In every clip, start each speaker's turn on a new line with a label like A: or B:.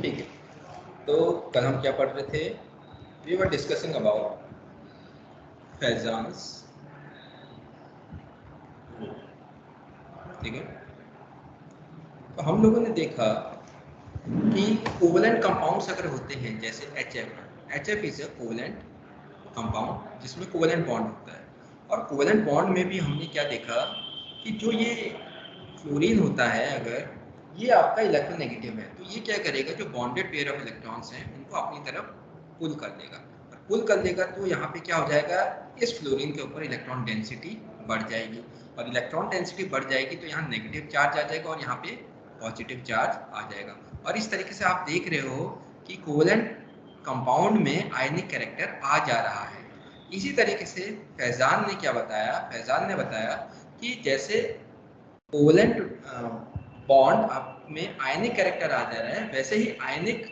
A: ठीक है, तो कल हम क्या पढ़ रहे थे? वी वर डिस्कसिंग अबाउट फैजान्स, ठीक है। तो हम लोगों ने देखा कि कोवेलेंट कंपाउंड्स अगर होते हैं जैसे HF is a covalent compound जिसमें कोवेलेंट बॉन्ड होता है, और कोवेलेंट बॉन्ड में भी हमने क्या देखा कि जो ये फ्लोरीन होता है, अगर ये आपका इलेक्ट्रोनेगेटिव है तो ये क्या करेगा, जो बॉन्डेड पेयर ऑफ इलेक्ट्रॉन्स हैं उनको अपनी तरफ पुल कर देगा, और पुल कर देगा तो यहाँ पे क्या हो जाएगा, इस फ्लोरीन के ऊपर इलेक्ट्रॉन डेंसिटी बढ़ जाएगी, और इलेक्ट्रॉन डेंसिटी बढ़ जाएगी तो यहाँ नेगेटिव चार्ज आ जाएगा और यहाँ पे पॉजिटिव चार्ज आ जाएगा। और इस तरीके से आप देख रहे हो कि कोवेलेंट कंपाउंड में आयनिक कैरेक्टर आ जा रहा है। इसी तरीके से फैजान ने क्या बताया, फैजान ने बताया कि जैसे कोवेलेंट बॉन्ड में आयनिक कैरेक्टर आ जा रहा है, वैसे ही आयनिक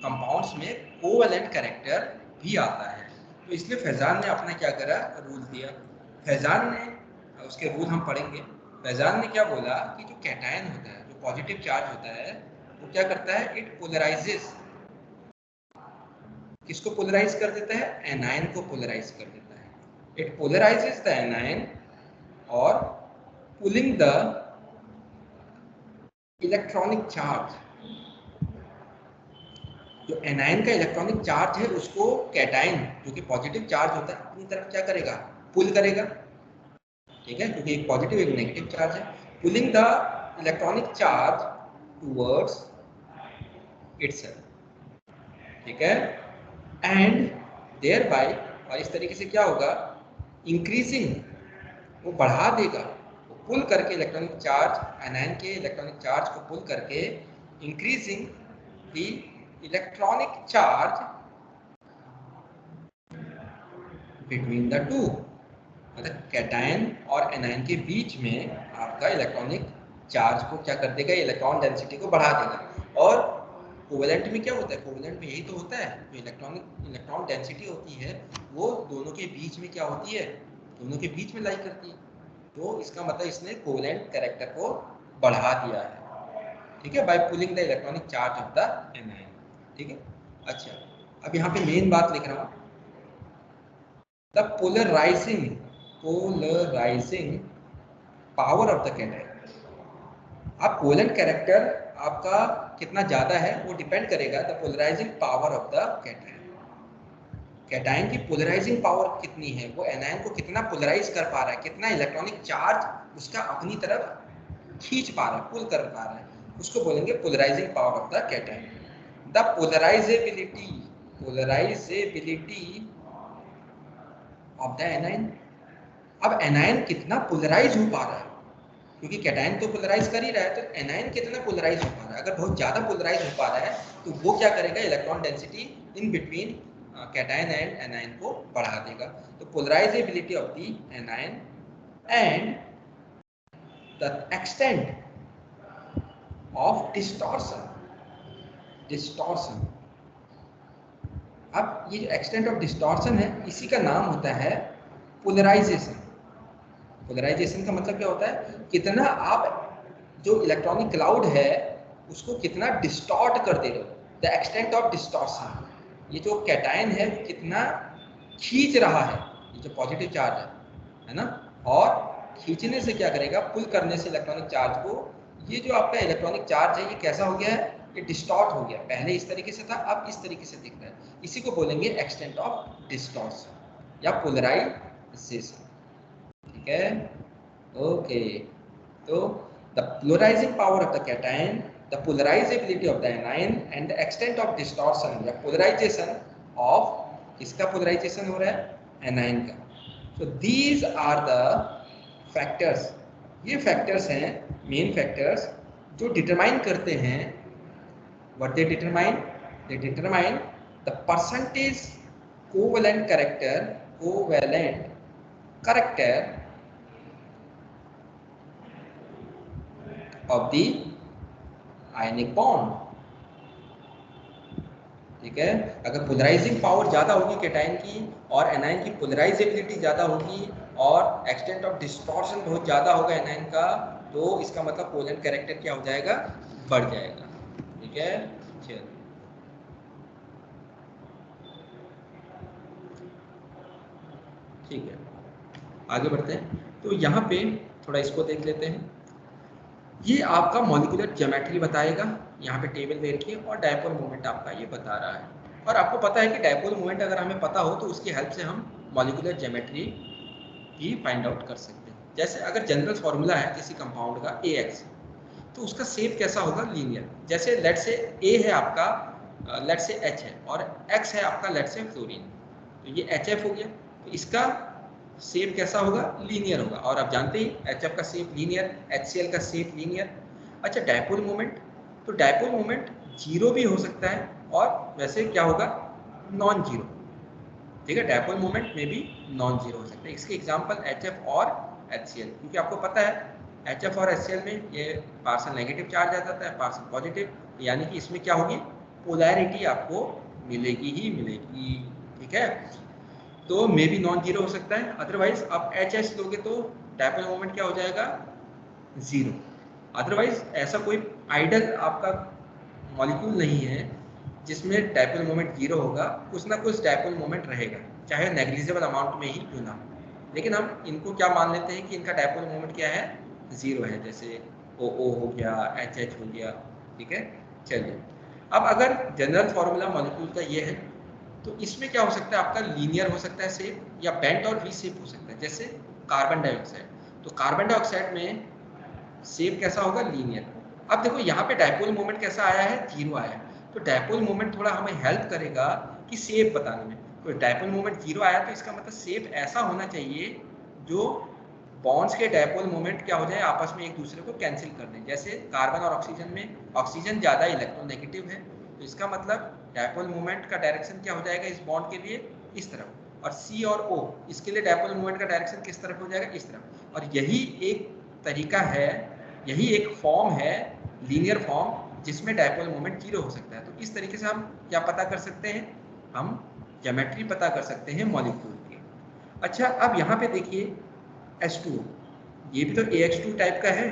A: कंपाउंड्स में कोवेलेंट कैरेक्टर भी आता है। तो इसलिए फैजान ने अपना क्या करा, रूल दिया। फैजान ने, उसके रूल हम पढ़ेंगे। फैजान ने क्या बोला कि जो कैटायन होता है, जो पॉजिटिव चार्ज होता है, वो क्या करता है, इट पोलराइजेस। किसको पोलराइज कर देता है? एनायन को पोलराइज कर देता है। इट पोलराइजेस द एनायन और पुलिंग द इलेक्ट्रॉनिक चार्ज। जो एनायन का इलेक्ट्रॉनिक चार्ज है उसको कैटायन, जो कि पॉजिटिव चार्ज होता है, अपनी तरफ क्या करेगा, पुल करेगा, ठीक है, क्योंकि एक पॉजिटिव एक नेगेटिव चार्ज है। Pulling the electronic charge towards itself, ठीक है, एंड देयर बाय, और इस तरीके से क्या होगा, इंक्रीजिंग, वो बढ़ा देगा, वो पुल करके इलेक्ट्रॉनिक चार्ज, एनायन के इलेक्ट्रॉनिक चार्ज को पुल करके increasing the electronic charge between the to. मतलब कैटायन और एनायन के बीच में आपका इलेक्ट्रॉनिक चार्ज को क्या कर देगा, इलेक्ट्रॉन डेंसिटी को बढ़ा देगा। और कोवेलेंट में क्या होता है, कोवेलेंट में यही तो होता है, जो इलेक्ट्रॉन डेंसिटी होती है वो दोनों के बीच में क्या होती है, दोनों के बीच में लाई करती है। तो इसका मतलब इसने कोवेलेंट कैरेक्टर को बढ़ा दिया है, ठीक है, by pulling the electronic charge of the anion, ठीक है। अच्छा, अब यहाँ पे मेन बात लिख रहा हूँ, the polarising power of the cation. अब कोवेलेंट कैरेक्टर आपका कितना ज्यादा है वो डिपेंड करेगा the polarising power of the cation. Cation की पोलराइजिंग पावर कितनी है, वो एनायन को कितना पोलराइज कर पा रहा है, कितना इलेक्ट्रॉनिक चार्ज उसका अपनी तरफ खींच पा रहा है, पुल कर पा रहा है, उसको बोलेंगे polarising power of the cation. The polarisability of the anion. अब एनायन कितना पोलराइज हो पा रहा है, क्योंकि कैटायन तो पोलराइज कर ही रहा है, तो एनायन कितना पोलराइज हो पा रहा है। अगर बहुत ज्यादा पोलराइज हो पा रहा है तो वो क्या करेगा, electron density in between cation and anion को बढ़ा देगा। तो polarisability of the anion and the extent of distortion. अब ये जो एक्सटेंट ऑफ डिस्टॉर्शन है, इसी का नाम होता है पोलराइजेशन। पोलराइजेशन का मतलब क्या होता है, कितना आप जो इलेक्ट्रॉनिक क्लाउड है उसको कितना डिस्टॉर्ट कर दे रहे हो, द एक्सटेंट ऑफ डिस्टॉर्शन। ये जो कैटायन है कितना खींच रहा है, ये जो पॉजिटिव चार्ज है ना, और खींचने से क्या करेगा, पुल करने से इलेक्ट्रॉनिक चार्ज को, ये जो आपका इलेक्ट्रॉनिक चार्ज है ये कैसा हो गया है, ये डिस्टॉर्ट हो गया। पहले इस तरीके से था, अब इस तरीके से दिख रहा है। इसी को बोलेंगे एक्सटेंट ऑफ डिस्टॉर्शन या पोलराइजेशन, ठीक है, ओके। तो the polarizing power of the cation, the polarizability of the anion and the extent of distortion या polarization of, किसका polarization हो रहा है, anion का। So these are the factors, ये factors हैं main factors जो determine करते हैं, what they determine the percentage covalent character of the ionic bond, ठीक है। अगर पोलराइजिंग पावर ज्यादा होगी कैटायन की और एनायन की पोलराइजेबिलिटी ज्यादा होगी और एक्सटेंट ऑफ डिस्टॉर्शन बहुत ज्यादा होगा एनायन का, तो इसका मतलब कोवेलेंट कैरेक्टर क्या हो जाएगा, बढ़ जाएगा, ठीक है। चलिए ठीक है, आगे बढ़ते हैं। तो यहाँ पे थोड़ा इसको देख लेते हैं। ये आपका मॉलिक्यूलर ज्योमेट्री बताएगा, यहाँ पे टेबल दे रखी है, और डायपोल मोमेंट आपका ये बता रहा है। और आपको पता है कि डायपोल मोमेंट अगर हमें पता हो तो उसकी हेल्प से हम मॉलिक्यूलर ज्योमेट्री भी फाइंड आउट कर सकते हैं। जैसे अगर जनरल फॉर्मूला है किसी कंपाउंड का AX, तो उसका शेप कैसा होगा, लीनियर। जैसे लेट से A है आपका, लेट से H है, और X है आपका लेट से फ्लोरीन, तो ये HF हो गया। तो इसका शेप कैसा होगा, लीनियर होगा। और आप जानते ही HF का शेप लीनियर, HCl का शेप लीनियर। अच्छा, डायपोल मोमेंट, तो डायपोल मोमेंट जीरो भी हो सकता है, और वैसे क्या होगा, नॉन जीरो। ठीक है, डायपोल मोमेंट में भी नॉन जीरो हो सकता है। इसके एग्जांपल HF और HCl, क्योंकि आपको पता है HF और HCl में ये पार्शियल नेगेटिव चार्ज आ जाता है, पार्शियल पॉजिटिव, यानी कि इसमें क्या होगी, पोलैरिटी आपको मिलेगी ही मिलेगी। ठीक है, तो मे भी नॉन जीरो हो सकता है। अदरवाइज आप HH लोगे तो डायपोल मोमेंट क्या हो जाएगा, जीरो। अदरवाइज ऐसा कोई आइडल आपका मॉलिक्यूल नहीं है जिसमें डायपोल मोमेंट जीरो होगा, कुछ ना कुछ डायपोल मोमेंट रहेगा, चाहे नेग्लिजिबल अमाउंट में ही क्यों ना हो। लेकिन हम इनको क्या मान लेते हैं कि इनका डायपोल मोमेंट क्या है, जीरो है। जैसे OO हो गया, HH हो गया। ठीक है, चलिए अब अगर जनरल फॉर्मूला मॉलिक्यूल का ये है, तो इसमें क्या हो सकता है, आपका लीनियर हो सकता है शेप, या बेंट और वी शेप हो सकता है। जैसे कार्बन डाइऑक्साइड, तो कार्बन डाइऑक्साइड में शेप कैसा होगा, लीनियर। अब देखो यहाँ पे डायपोल मोमेंट कैसा आया है, जीरो आया है। तो डायपोल मोमेंट थोड़ा हमें हेल्प करेगा कि शेप बताने में। तो डायपोल मोमेंट जीरो आया तो इसका मतलब शेप ऐसा होना चाहिए जो बॉन्ड्स के डायपोल मोमेंट क्या हो जाए, आपस में एक दूसरे को कैंसिल कर दें। जैसे कार्बन और ऑक्सीजन में ऑक्सीजन ज़्यादा इलेक्ट्रोनेगेटिव है, तो इसका मतलब डायपोल मोमेंट का डायरेक्शन क्या हो जाएगा इस बॉन्ड के लिए, इस तरफ। और C और O, इसके लिए डायपोल मोमेंट का डायरेक्शन किस तरफ हो जाएगा, इस तरफ। और यही एक तरीका है, यही एक फॉर्म है, लीनियर फॉर्म, जिसमें डायपोल मोमेंट जीरो हो सकता है। तो इस तरीके से हम क्या पता कर सकते हैं, हम ज्योमेट्री पता कर सकते हैं मॉलिक्यूल की। अच्छा, अब यहाँ पे देखिए H2O, ये भी तो AX2 टाइप का है।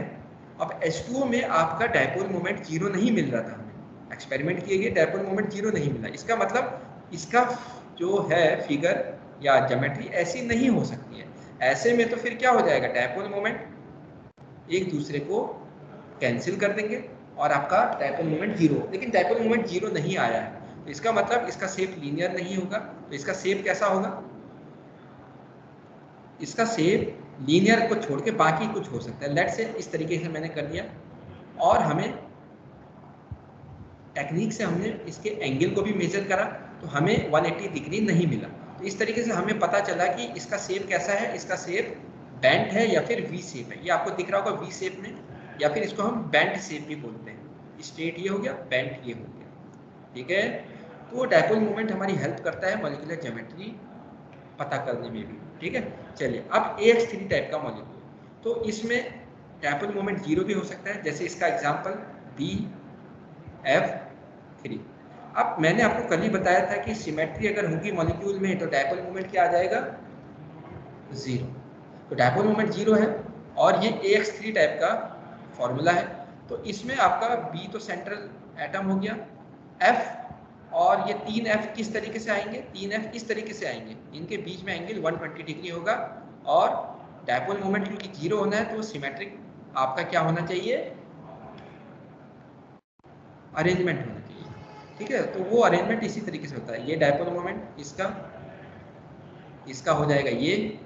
A: अब H2O में आपका डायपोल मोमेंट जीरो नहीं मिल रहा था, हमें एक्सपेरिमेंट किए गए, डायपोल मोमेंट जीरो नहीं मिला। इसका मतलब इसका जो है फिगर या ज्योमेट्री ऐसी नहीं हो सकती है। ऐसे में तो फिर क्या हो जाएगा, डायपोल मोमेंट एक दूसरे को कैंसिल कर देंगे और आपका डायपोल मोमेंट जीरो। लेकिन डायपोल मोमेंट जीरो नहीं आया है, तो इसका मतलब इसका शेप लीनियर नहीं होगा। तो इसका शेप कैसा होगा, इसका शेप लीनियर को छोड़ के बाकी कुछ हो सकता है। लेट से इस तरीके से मैंने कर दिया, और हमें टेक्निक से हमने इसके एंगल को भी मेजर करा, तो हमें 180 डिग्री नहीं मिला। तो इस तरीके से हमें पता चला कि इसका शेप कैसा है, इसका शेप बेंट है या फिर वी शेप है। ये आपको दिख रहा होगा वी शेप में, या फिर इसको हम बेंट शेप भी बोलते हैं। स्ट्रेट ये हो गया, बेंट ये हो गया। ठीक है, तो डायपोल मोमेंट हमारी हेल्प करता है मॉलिक्यूलर ज्योमेट्री पता करने में भी। ठीक है, चलिए अब AX3 टाइप का मॉलिक्यूल, तो इसमें डायपोल मोमेंट जीरो भी हो सकता है। जैसे इसका एग्जांपल BF3। अब मैंने आपको कल ही बताया था कि सिमेट्री अगर होगी मॉलिक्यूल में तो डायपोल मोमेंट क्या आ जाएगा, जीरो। तो डायपोल मोमेंट जीरो है, और ये AX3 टाइप का फॉर्मूला है। तो इसमें आपका B तो सेंट्रल एटम हो गया, F और ये 3F किस तरीके से आएंगे, 3F इस तरीके से आएंगे, इनके बीच में एंगल 120 डिग्री होगा। और डायपोल मोमेंट क्योंकि जीरो होना है तो सिमेट्रिक आपका क्या होना चाहिए, अरेंजमेंट होना चाहिए। ठीक है, तो वो अरेंजमेंट इसी तरीके से होता है। ये डायपोल मोमेंट इसका हो जाएगा ये,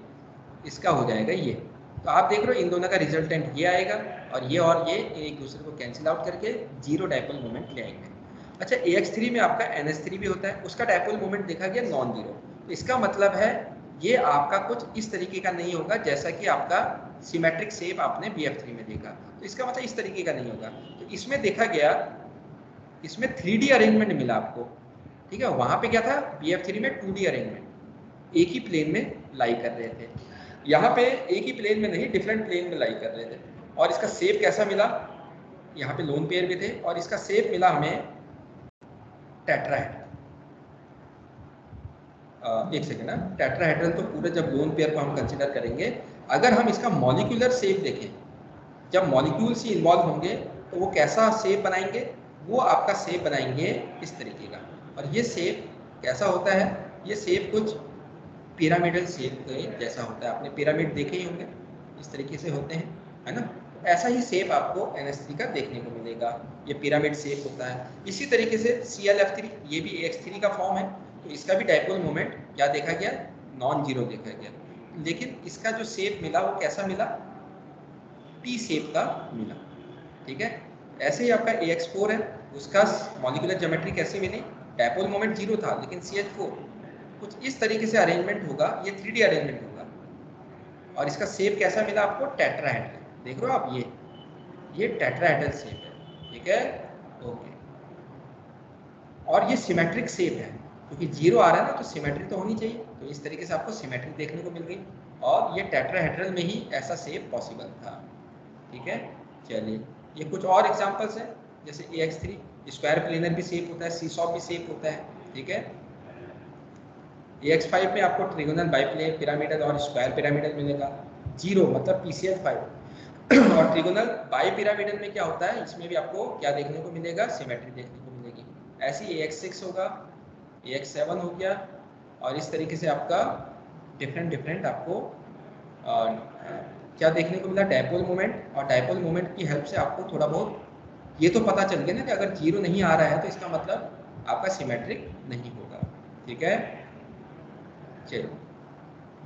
A: इसका हो जाएगा ये। तो आप देख रहे हो इन दोनों का रिजल्टेंट ये आएगा, और ये एक दूसरे को कैंसिल आउट करके जीरो डायपोल मोमेंट ले आएंगे। अच्छा, AX3 में आपका NH3 भी होता है, उसका डायपोल मोमेंट देखा गया नॉन जीरो। तो इसका मतलब है ये आपका कुछ इस तरीके का नहीं होगा जैसा कि आपका सिमेट्रिक शेप आपने BF3 में देखा। तो इसका मतलब इस तरीके का नहीं होगा। तो इसमें देखा गया, इसमें 3D अरेंजमेंट मिला आपको। ठीक है, वहां पे क्या था, BF3 में 2D अरेंजमेंट, एक ही प्लेन में लाई कर रहे थे। यहाँ पे एक ही प्लेन में नहीं, डिफरेंट प्लेन में लाई कर रहे थे। और इसका शेप कैसा मिला, यहाँ पे लोन पेयर भी थे, और इसका शेप मिला हमें टेट्राहेड्रल। एक सेकेंड ना, टेट्राहेड्रल तो पूरे जब लोन पेयर को हम कंसिडर करेंगे, अगर हम इसका मॉलिक्यूलर शेप देखें, जब मॉलिक्यूल्स ही इन्वॉल्व होंगे तो वो कैसा शेप बनाएंगे, वो आपका शेप बनाएंगे इस तरीके का। और ये शेप कैसा होता है, ये शेप कुछ पिरामिडल शेप के जैसा होता है, आपने पिरामिड देखे ही होंगे, इस तरीके से होते हैं, है ना। ऐसा ही शेप आपको NH3 का देखने को मिलेगा, ये पिरामिड शेप होता है। इसी तरीके से Cl(F3) ये भी AX3 का फॉर्म है, तो इसका भी डाइपोल मोमेंट क्या देखा गया, नॉन जीरो देखा गया, लेकिन इसका जो शेप मिला वो कैसा मिला, P शेप का मिला, ठीक है। ऐसे ही आपका AX4 है, उसका मॉलिक्यूलर ज्योमेट्री कैसे मिली, डाइपोल मोमेंट जीरो था लेकिन CH4 कुछ इस तरीके से अरेंजमेंट होगा, ये 3D अरेंजमेंट होगा, और इसका शेप कैसा मिला आपको, टेट्राहेड्रल, देख रहे हो आप, ये टेट्राहेड्रल शेप है, ठीक है, ओके। और ये सिमेट्रिक शेप है, क्योंकि जीरो आ रहा है ना, तो सिमेट्री तो होनी चाहिए, तो इस तरीके से आपको सिमेट्री देखने को मिल गई, और ये टेट्राहेड्रल में ही ऐसा शेप पॉसिबल था, ठीक है। चलिए, ये कुछ और एग्जांपल्स हैं, जैसे AX3 स्क्वायर प्लेनर भी शेप होता है, सीसॉ भी शेप होता है, ठीक है। AX5 में आपको ट्रिगोनल बाइप्लेन पिरामिडल और स्क्वायर पिरामिडल मिलेगा, जीरो मतलब PCl5 और ट्रिगोनल बाई पिरामिडल में क्या होता है, इसमें भी आपको क्या देखने को मिलेगा, सिमेट्री देखने को मिलेगी। ऐसे ही AX6 होगा, AX7 हो गया, और इस तरीके से आपका डिफरेंट आपको क्या देखने को मिला, डाइपोल मोमेंट, और डाइपोल मोमेंट की हेल्प से आपको थोड़ा बहुत ये तो पता चल गया ना कि अगर जीरो नहीं आ रहा है तो इसका मतलब आपका सिमेट्रिक नहीं होगा, ठीक है। चलो,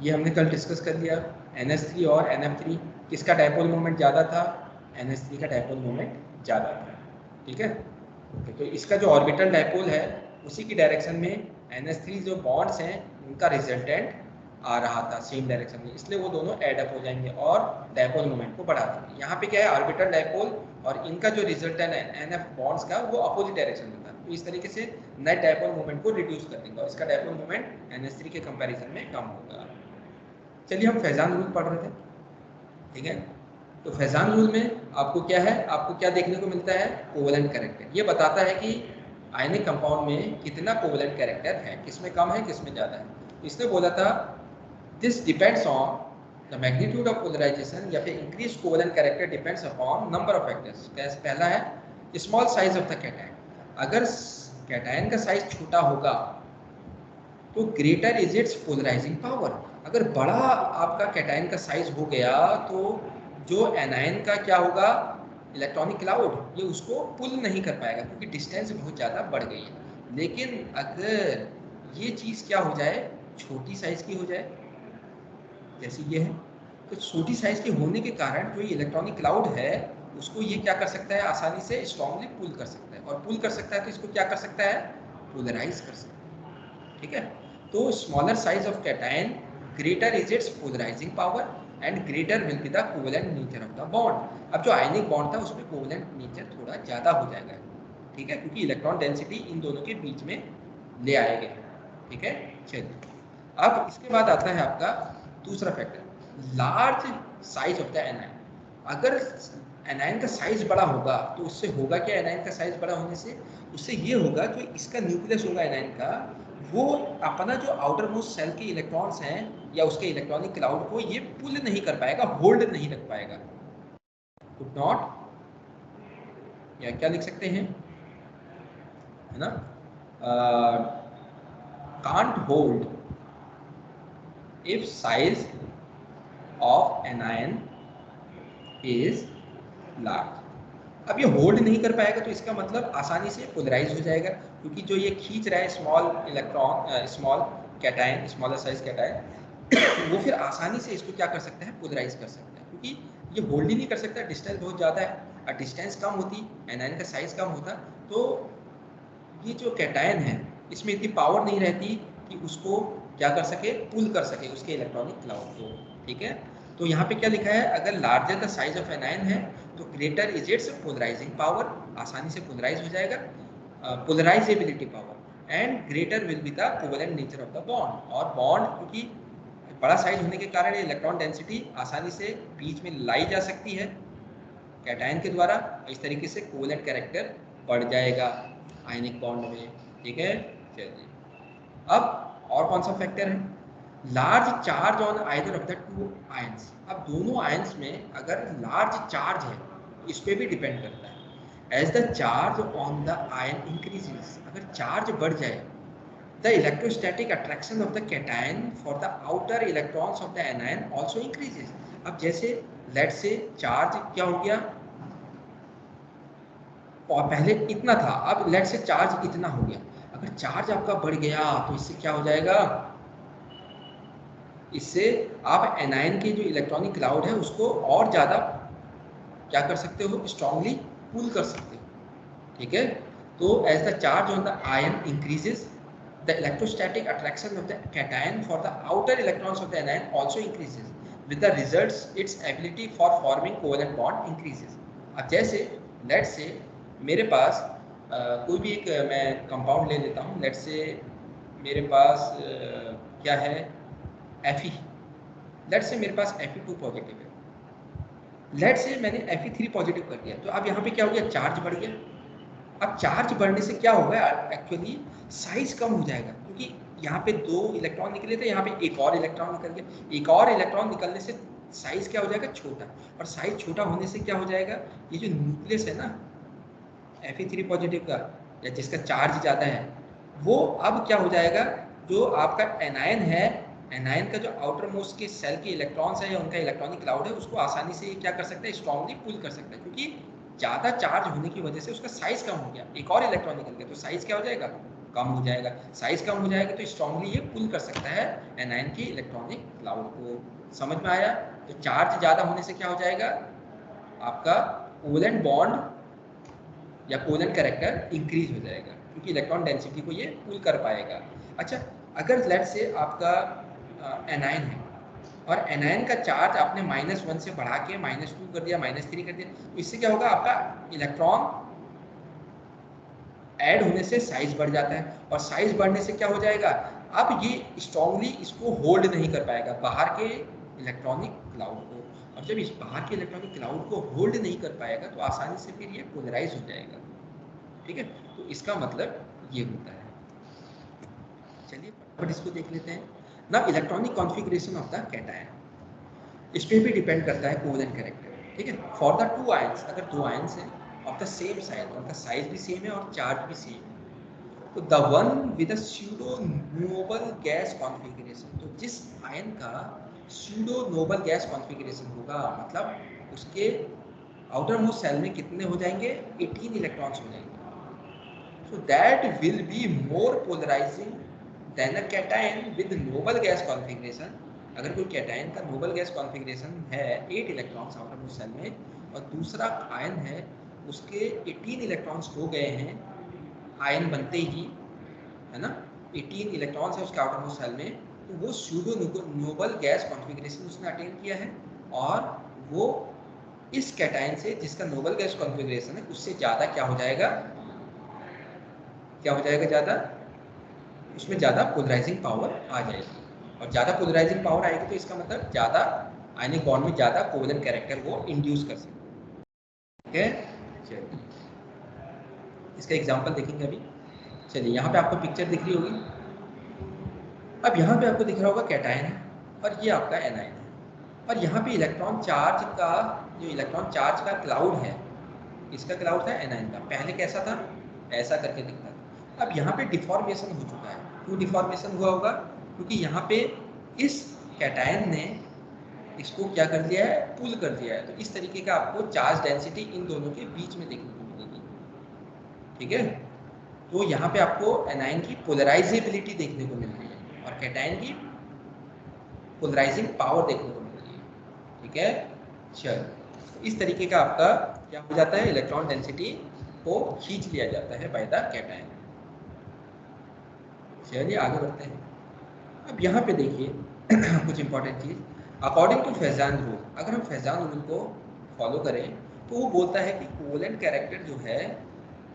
A: ये हमने कल डिस्कस कर लिया। NH3 और NF3 किसका डाइपोल मोमेंट ज़्यादा था, NH3 का डाइपोल मोमेंट ज़्यादा था, ठीक है। ओके, तो इसका जो ऑर्बिटल डाइपोल है उसी की डायरेक्शन में NH3 जो बॉन्ड्स हैं उनका रिजल्टेंट आ रहा था सेम डायरेक्शन में, इसलिए वो दोनों एड अप हो जाएंगे और डाइपोल मोमेंट को बढ़ा देंगे। यहाँ पे क्या है, ऑर्बिटल डाइपोल और इनका जो रिजल्टेंट है NF बॉन्ड्स का वो अपोजिट डायरेक्शन में था, तो इस तरीके से नेट डाइपोल मोमेंट को रिड्यूस कर देंगे और इसका डाइपोल मोमेंट NH3 के कंपैरिजन में कम होगा। चलिए, हम फैजान रूल पढ़ रहे थे, ठीक है। तो फैजान रूल में आपको क्या है, आपको क्या देखने को मिलता है, कोवेलेंट कैरेक्टर, ये बताता है कि आयनिक कंपाउंड में कितना कोवेलेंट कैरेक्टर है, किसमें कम है किसमें ज़्यादा है। इसने बोला था this depends on the magnitude of polarisation, या फिर increase covalent character depends upon number of factors. पहला है small size of the cation, अगर कैटायन का साइज छोटा होगा तो greater is its polarising power, अगर बड़ा आपका कैटायन का साइज हो गया तो जो एनायन का क्या होगा, इलेक्ट्रॉनिक क्लाउड, ये उसको पुल नहीं कर पाएगा क्योंकि डिस्टेंस बहुत ज़्यादा बढ़ गई है। लेकिन अगर ये चीज़ क्या हो जाए, छोटी साइज की हो जाए, जैसे ये है, तो छोटी साइज के होने के कारण जो ये इलेक्ट्रॉनिक क्लाउड है उसको ये क्या कर सकता है, आसानी से स्ट्रांगली पुल कर सकता है, और पुल कर सकता है तो इसको क्या कर सकता है, पोलराइज कर सकता है, ठीक है। तो smaller size of cation greater is its polarising power and greater will be the covalent nature of the bond. अब जो आयनिक बॉन्ड था उसमें कोवेलेंट नेचर थोड़ा ज़्यादा हो जाएगा, ठीक है, क्योंकि इलेक्ट्रॉन डेंसिटी इन दोनों के बीच में ले आएंगे, ठीक है। चलिए, अब इसके बाद आता है आपका दूसरा factor, large size of the anion. अगर एनायन का साइज बड़ा होगा तो उससे होगा क्या, एनायन का साइज बड़ा होने से उससे ये होगा जो इसका न्यूक्लियस होगा एनायन का, वो अपना जो आउटर मोस्ट सेल के इलेक्ट्रॉन्स हैं या उसके इलेक्ट्रॉनिक क्लाउड को ये पुल नहीं कर पाएगा, होल्ड नहीं रख पाएगा, कुड नॉट, या क्या लिख सकते हैं, है ना, can't hold if size of anion is large. अब ये होल्ड नहीं कर पाएगा तो इसका मतलब आसानी से पोलराइज हो जाएगा, क्योंकि जो ये खींच रहा है small electron, small cation, smaller size cation, वो फिर आसानी से इसको क्या कर सकता है, पोलराइज कर सकता है, क्योंकि ये होल्ड ही नहीं कर सकता, डिस्टेंस बहुत ज़्यादा है, और डिस्टेंस कम होती, एनायन का साइज कम होता, तो ये जो कैटायन है इसमें इतनी पावर नहीं रहती कि उसको क्या कर सके, पुल कर सके उसके इलेक्ट्रॉनिक क्लाउड को, ठीक है। तो यहाँ पे क्या लिखा है, अगर larger the size of anion है तो greater is its polarising power, आसानी से पोलराइज हो जाएगा, polarisability power, and greater will be the covalent nature of the bond, और बॉन्ड क्योंकि बड़ा साइज होने के कारण इलेक्ट्रॉन डेंसिटी आसानी से बीच में लाई जा सकती है कैटायन के द्वारा, इस तरीके से कोवेलेंट कैरेक्टर बढ़ जाएगा आयनिक बॉन्ड में, ठीक है। चलिए, अब और कौन सा फैक्टर है, large charge on either of the two ions. अब दोनों आयंस में अगर लार्ज चार्ज है तो इस पर भी डिपेंड करता है, as the charge on the ion increases, अगर चार्ज बढ़ जाए The electrostatic attraction of the cation for the outer electrons of the anion also increases. अब जैसे लेट से चार्ज क्या हो गया, और पहले इतना था, अब लेट से चार्ज इतना हो गया। अगर चार्ज आपका बढ़ गया तो इससे क्या हो जाएगा, इससे आप एनायन के जो इलेक्ट्रॉनिक क्लाउड है उसको और ज़्यादा क्या कर सकते हो, स्ट्रांगली पुल कर सकते हो। ठीक है, तो as the charge on the ion increases, the electrostatic attraction of the cation for the outer electrons of the anion also increases. With the results, its ability for forming covalent bond increases. अब जैसे late से मेरे पास कोई भी एक मैं compound ले लेता हूँ, लेट से मेरे पास क्या है Fe, लेट से मेरे पास Fe2 पॉजिटिव है, लेट से मैंने Fe3 पॉजिटिव कर दिया, तो अब यहाँ पे क्या हो गया, चार्ज बढ़ गया। अब चार्ज बढ़ने से क्या होगा, एक्चुअली साइज कम हो जाएगा, क्योंकि यहाँ पे 2 इलेक्ट्रॉन निकले थे, यहाँ पे एक और इलेक्ट्रॉन निकल गया। एक और इलेक्ट्रॉन निकलने से साइज क्या हो जाएगा, छोटा, और साइज छोटा होने से क्या हो जाएगा, ये जो न्यूक्लियस है ना Fe3 पॉजिटिव का, या जिसका चार्ज ज़्यादा है, वो अब क्या हो जाएगा, जो आपका एनायन है, एनायन का जो आउटर मोस्ट के सेल के इलेक्ट्रॉन्स है या उनका इलेक्ट्रॉनिक क्लाउड है, उसको आसानी से क्या कर सकता है, स्ट्रांगली पुल कर सकता है, क्योंकि ज़्यादा चार्ज होने की वजह से उसका साइज कम हो गया, एक और इलेक्ट्रॉन निकल गया, तो साइज क्या हो जाएगा, कम हो जाएगा। साइज कम हो जाएगा तो स्ट्रांगली ये पुल कर सकता है एनायन के इलेक्ट्रॉनिक क्लाउड को। समझ में आया? तो चार्ज ज़्यादा होने से क्या हो जाएगा, आपका कोवेलेंट बॉन्ड या कोवेलेंट कैरेक्टर इंक्रीज हो जाएगा, क्योंकि इलेक्ट्रॉन डेंसिटी को ये पुल कर पाएगा। अच्छा, अगर लेट से आपका एनायन है और एनायन का चार्ज आपने -1 से बढ़ा के -2 कर दिया, -3 कर दिया, तो इससे क्या होगा, आपका इलेक्ट्रॉन ऐड होने से साइज बढ़ जाता है, और साइज बढ़ने से क्या हो जाएगा, अब ये स्ट्रांगली इसको होल्ड नहीं कर पाएगा बाहर के इलेक्ट्रॉनिक क्लाउड को, और जब इस बाहर के इलेक्ट्रॉनिक क्लाउड को होल्ड नहीं कर पाएगा तो आसानी से फिर ये पोलराइज हो जाएगा। ठीक है, तो इसका मतलब ये होता है। चलिए फटाफट इसको देख लेते हैं ना। Electronic configuration of the cation, इस पे भी डिपेंड करता है कोवेलेंट कैरेक्टर। ठीक है, फॉर द 2 आयंस, अगर 2 आयंस हैं ऑफ द सेम साइज, उनका साइज भी सेम है और चार्ज भी सेम है, तो the one with a pseudo noble gas configuration, तो जिस आयन का स्यूडो नोबल गैस कॉन्फ़िगरेशन होगा, मतलब उसके आउटर मोस्ट सेल में कितने हो जाएंगे, 18 इलेक्ट्रॉन्स हो जाएंगे, so that will be more polarizing than a cation with noble gas configuration। अगर कोई कैटायन का नोबल गैस कॉन्फ़िगरेशन है 8 इलेक्ट्रॉन्स आउटर मोस्ट सेल में, और दूसरा आयन है उसके 18 इलेक्ट्रॉन्स हो गए हैं आयन बनते ही, है ना, 18 इलेक्ट्रॉन्स है उसके आउटर मोस्ट सेल में, तो वो स्यूडो नोबल गैस कॉन्फ़िगरेशन उसने अटेन किया है, और वो इस कैटायन से जिसका नोबल गैस कॉन्फ़िगरेशन है उससे ज़्यादा क्या हो जाएगा, क्या हो जाएगा, ज़्यादा, उसमें ज़्यादा पोलराइजिंग पावर आ जाएगी, और ज़्यादा पोलराइजिंग पावर आएगी तो इसका मतलब ज़्यादा आयनिक बॉन्ड में ज़्यादा कोवेलेंट कैरेक्टर वो इंड्यूस कर सकते हैं। ठीक है, चलिए इसका एग्जांपल देखेंगे अभी। चलिए यहाँ पे आपको पिक्चर दिख रही होगी, अब यहाँ पे आपको दिख रहा होगा कैटायन है और ये आपका एनायन है, और यहाँ पे इलेक्ट्रॉन चार्ज का, जो इलेक्ट्रॉन चार्ज का क्लाउड है, इसका क्लाउड था एनायन का, पहले कैसा था, ऐसा करके दिखता था। अब यहाँ पे डिफॉर्मेशन हो चुका है। क्यों डिफॉर्मेशन हुआ होगा, क्योंकि यहाँ पे इस कैटायन ने इसको क्या कर दिया है, पुल कर दिया है, तो इस तरीके का आपको चार्ज डेंसिटी इन दोनों के बीच में देखने को मिलेगी। ठीक है, तो यहाँ पे आपको एनायन की पोलराइजेबिलिटी देखने को मिल रही है और कैटायन की पोलराइजिंग पावर देखने को मिल रही है। ठीक है, चलो इस तरीके का आपका क्या हो जाता है, इलेक्ट्रॉन डेंसिटी को खींच लिया जाता है बाय द कैटायन। चलिए आगे बढ़ते हैं। अब यहाँ पे देखिए कुछ इंपॉर्टेंट चीज़, अकॉर्डिंग टू फेजान रूल, अगर हम फेजान रूल को फॉलो करें तो वो बोलता है कि कोवेलेंट कैरेक्टर जो है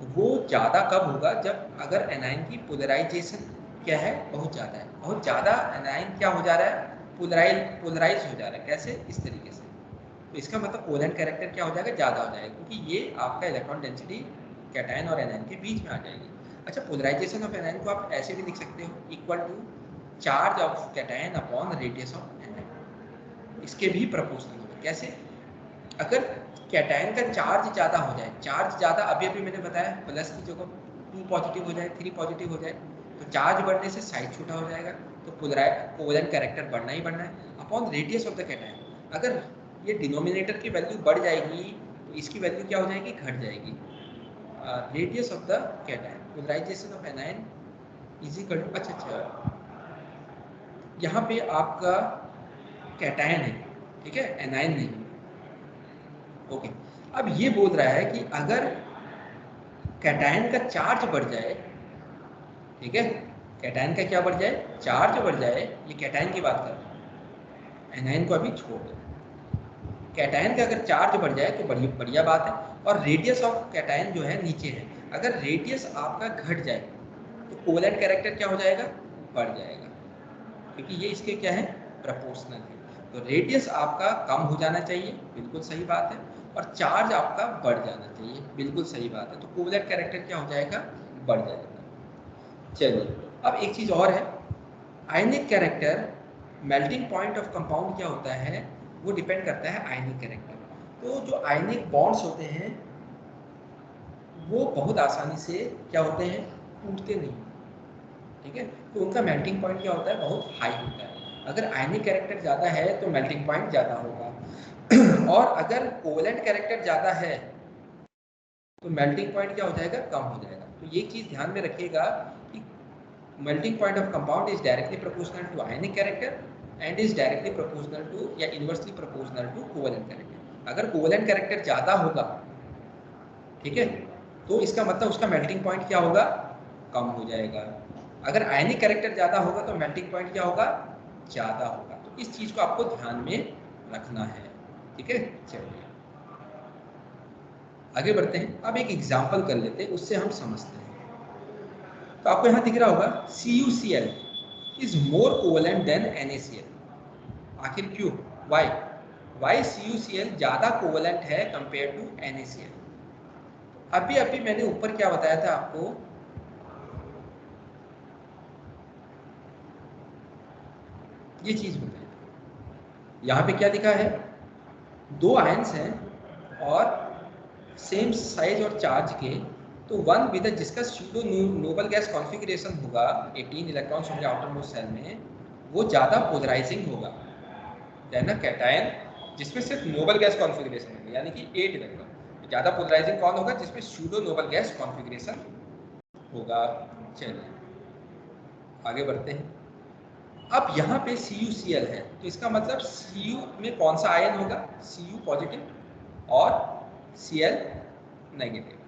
A: वो ज़्यादा कब होगा, जब अगर एनायन की पोलराइजेशन क्या है, बहुत ज़्यादा है, बहुत ज़्यादा एनायन क्या हो जा रहा है, पोलराइज हो जा रहा है। कैसे, इस तरीके से, तो इसका मतलब कोवेलेंट कैरेक्टर क्या हो जाएगा, ज़्यादा हो जाएगा, क्योंकि ये आपका इलेक्ट्रॉन डेंसिटी कैटायन और एनायन के बीच में आ जाएगी। अच्छा, पोलराइजेशन ऑफ एनायन को आप ऐसे भी लिख सकते हो, equal to charge of cation upon radius of anion, इसके भी प्रोपोर्शनल होगा। कैसे, अगर कैटायन का चार्ज ज़्यादा हो जाए, चार्ज ज़्यादा, अभी अभी मैंने बताया प्लस की जगह 2 पॉजिटिव हो जाए, 3 पॉजिटिव हो जाए, तो चार्ज बढ़ने से साइज छोटा हो जाएगा, तो कोवेलेंट कैरेक्टर बढ़ना ही बढ़ना है upon radius of the cation. अगर ये डिनोमिनेटर की वैल्यू बढ़ जाएगी तो इसकी वैल्यू क्या हो जाएगी, घट जाएगी। Radius of the cation, polarisation of anion is equal to, अच्छा यहाँ पे आपका कैटायन है, ठीक है, एनायन नहीं। ओके, अब ये बोल रहा है कि अगर कैटायन का चार्ज बढ़ जाए, ठीक है, कैटायन का क्या बढ़ जाए, चार्ज बढ़ जाए, ये कैटायन की बात कर रहा हूँ, एनायन को अभी छोड़ दो। कैटायन का अगर चार्ज बढ़ जाए तो बड़ी बढ़िया बात है, और रेडियस ऑफ कैटायन जो है नीचे है। अगर रेडियस आपका घट जाए तो कोवेलेंट कैरेक्टर क्या हो जाएगा, बढ़ जाएगा, क्योंकि ये इसके क्या है, प्रोपोर्शनल है। तो रेडियस आपका कम हो जाना चाहिए, बिल्कुल सही बात है, और चार्ज आपका बढ़ जाना चाहिए, बिल्कुल सही बात है। तो कोवेलेंट कैरेक्टर क्या हो जाएगा, बढ़ जाएगा। चलिए, अब एक चीज और है, आयनिक character, melting point of compound क्या होता है, वो डिपेंड करता है आयनिक कैरेक्टर। तो जो आयनिक बॉन्ड्स होते हैं वो बहुत आसानी से क्या होते हैं, टूटते नहीं, ठीक है, तो उनका मेल्टिंग पॉइंट क्या होता है, बहुत हाई होता है। अगर आयनिक कैरेक्टर ज़्यादा है तो मेल्टिंग पॉइंट ज़्यादा होगा और अगर कोवेलेंट कैरेक्टर ज़्यादा है तो मेल्टिंग पॉइंट क्या हो जाएगा, कम हो जाएगा। तो ये चीज़ ध्यान में रखिएगा कि melting point of compound is directly proportional to ionic character and is directly proportional to या inversely proportional to covalent character. अगर कोवेलेंट कैरेक्टर ज़्यादा होगा, ठीक है, तो इसका मतलब उसका मेल्टिंग पॉइंट क्या होगा, कम हो जाएगा। अगर आयनिक कैरेक्टर ज़्यादा होगा तो मेल्टिंग पॉइंट क्या होगा, ज़्यादा होगा। तो इस चीज़ को आपको ध्यान में रखना है, ठीक है। चलिए आगे बढ़ते हैं, अब एक एग्जाम्पल कर लेते हैं, उससे हम समझते हैं। तो आपको यहाँ दिख रहा होगा CuCl is more covalent than NaCl। आखिर क्यों, वाई CuCl ज़्यादा कोवेलेंट है कंपेयर टू NaCl। अभी मैंने ऊपर क्या बताया था आपको, ये चीज बताई। यहाँ पे क्या दिखा है, दो आयंस हैं और सेम साइज और चार्ज के, तो वन विद जिसका सूडो नोबल गैस कॉन्फ़िगरेशन होगा, 18 इलेक्ट्रॉन्स होंगे आउटर मोस्ट शेल में, वो ज़्यादा पोलराइजिंग होगा देन अ कैटायन जिसमें सिर्फ नोबल गैस कॉन्फ़िगरेशन होगा, यानी कि 8 इलेक्ट्रॉन। ज़्यादा पोलराइजिंग कौन होगा, जिसमें सूडो नोबल गैस कॉन्फ़िगरेशन होगा। चलिए आगे बढ़ते हैं। अब यहाँ पे CuCl है, तो इसका मतलब Cu में कौन सा आयन होगा, Cu पॉजिटिव और Cl नेगेटिव।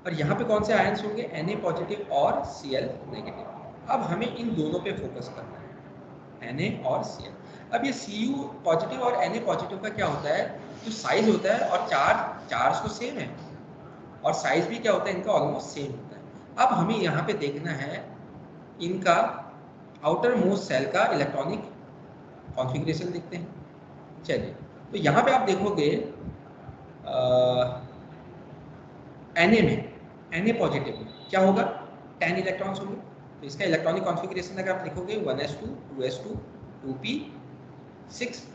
A: और यहाँ पे कौन से आयन्स होंगे, Na पॉजिटिव और Cl नेगेटिव। अब हमें इन दोनों पे फोकस करना है, Na और Cl। अब ये Cu पॉजिटिव और Na पॉजिटिव का क्या होता है, जो साइज होता है और चार्ज तो सेम है और साइज भी क्या होता है, इनका ऑलमोस्ट सेम होता है। अब हमें यहाँ पे देखना है इनका आउटर मोस्ट सेल का इलेक्ट्रॉनिक कॉन्फ़िगरेशन देखते हैं। चलिए, तो यहाँ पे आप देखोगे Na में, Na पॉजिटिव में क्या होगा, 10 इलेक्ट्रॉन्स होंगे। तो इसका इलेक्ट्रॉनिक कॉन्फ़िगरेशन अगर आप लिखोगे 1s2 2s2 2p6,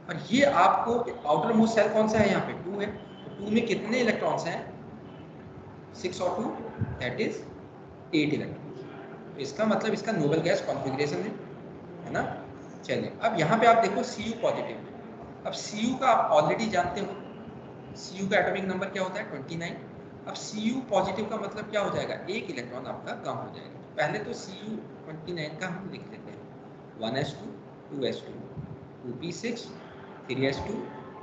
A: और ये आपको आउटर मोस्ट सेल कौन सा है, यहाँ पे 2 है, तो 2 में कितने इलेक्ट्रॉन्स हैं, 6 और 2 दैट इज 8 इलेक्ट्रॉन्स। तो इसका मतलब इसका नोबल गैस कॉन्फ़िगरेशन है ना। चलिए, अब यहाँ पे आप देखो Cu पॉजिटिव है। अब Cu का आप ऑलरेडी जानते हो, Cu का एटॉमिक नंबर क्या होता है, 29। अब Cu पॉजिटिव का मतलब क्या हो जाएगा, एक इलेक्ट्रॉन आपका कम हो जाएगा। तो पहले तो Cu 29 का हम लिख लेते हैं, 1s2 2s2 2p6 3s2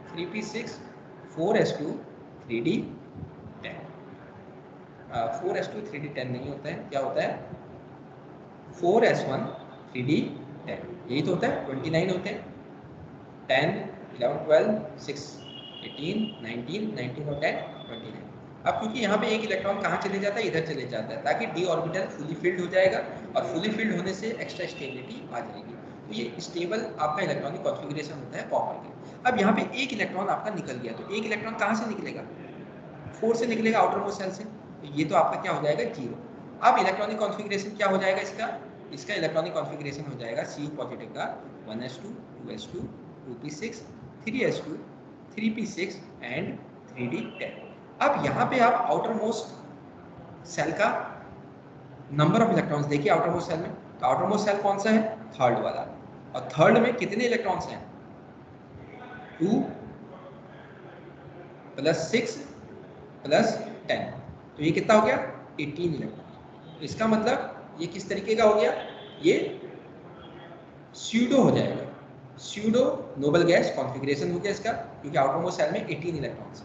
A: 3p6 4s2 3d10। 4s2 3d10 नहीं होता है, क्या होता है 4s1 3d10, यही तो होता है, 29 होते हैं, 10 11 12 6 18 19 19 और 10 29। अब क्योंकि यहाँ पे एक इलेक्ट्रॉन कहाँ चले जाता है, इधर चले जाता है, ताकि d ऑर्बिटल फुली फिल्ड हो जाएगा, और फुली फिल्ड होने से एक्स्ट्रा स्टेबिलिटी आ जाएगी। तो ये स्टेबल आपका इलेक्ट्रॉनिक कॉन्फ़िगरेशन होता है कॉपर के। अब यहाँ पे एक इलेक्ट्रॉन आपका निकल गया, तो एक इलेक्ट्रॉन कहाँ से निकलेगा, 4 से निकलेगा, आउटर मोस्ट सेल से, तो ये तो आपका क्या हो जाएगा, 0। अब इलेक्ट्रॉनिक कॉन्फ़िगरेशन क्या हो जाएगा इसका इलेक्ट्रॉनिक कॉन्फ़िगरेशन हो जाएगा Cu पॉजिटिव का 1s2 2s2 2p6 3s2 3p6 and 3d10। अब यहाँ पे आप आउटर मोस्ट सेल का नंबर ऑफ इलेक्ट्रॉन्स देखिए आउटर मोस्ट सेल में, तो आउटर मोस्ट सेल कौन सा है, थर्ड वाला, और थर्ड में कितने इलेक्ट्रॉन्स हैं, 2 + 6 + 10, तो ये कितना हो गया 18 इलेक्ट्रॉन। इसका मतलब ये किस तरीके का हो गया, ये स्यूडो हो जाएगा, स्यूडो नोबल गैस कॉन्फ़िगरेशन हो गया इसका, क्योंकि आउटर मोस्ट सेल में 18 इलेक्ट्रॉन्स।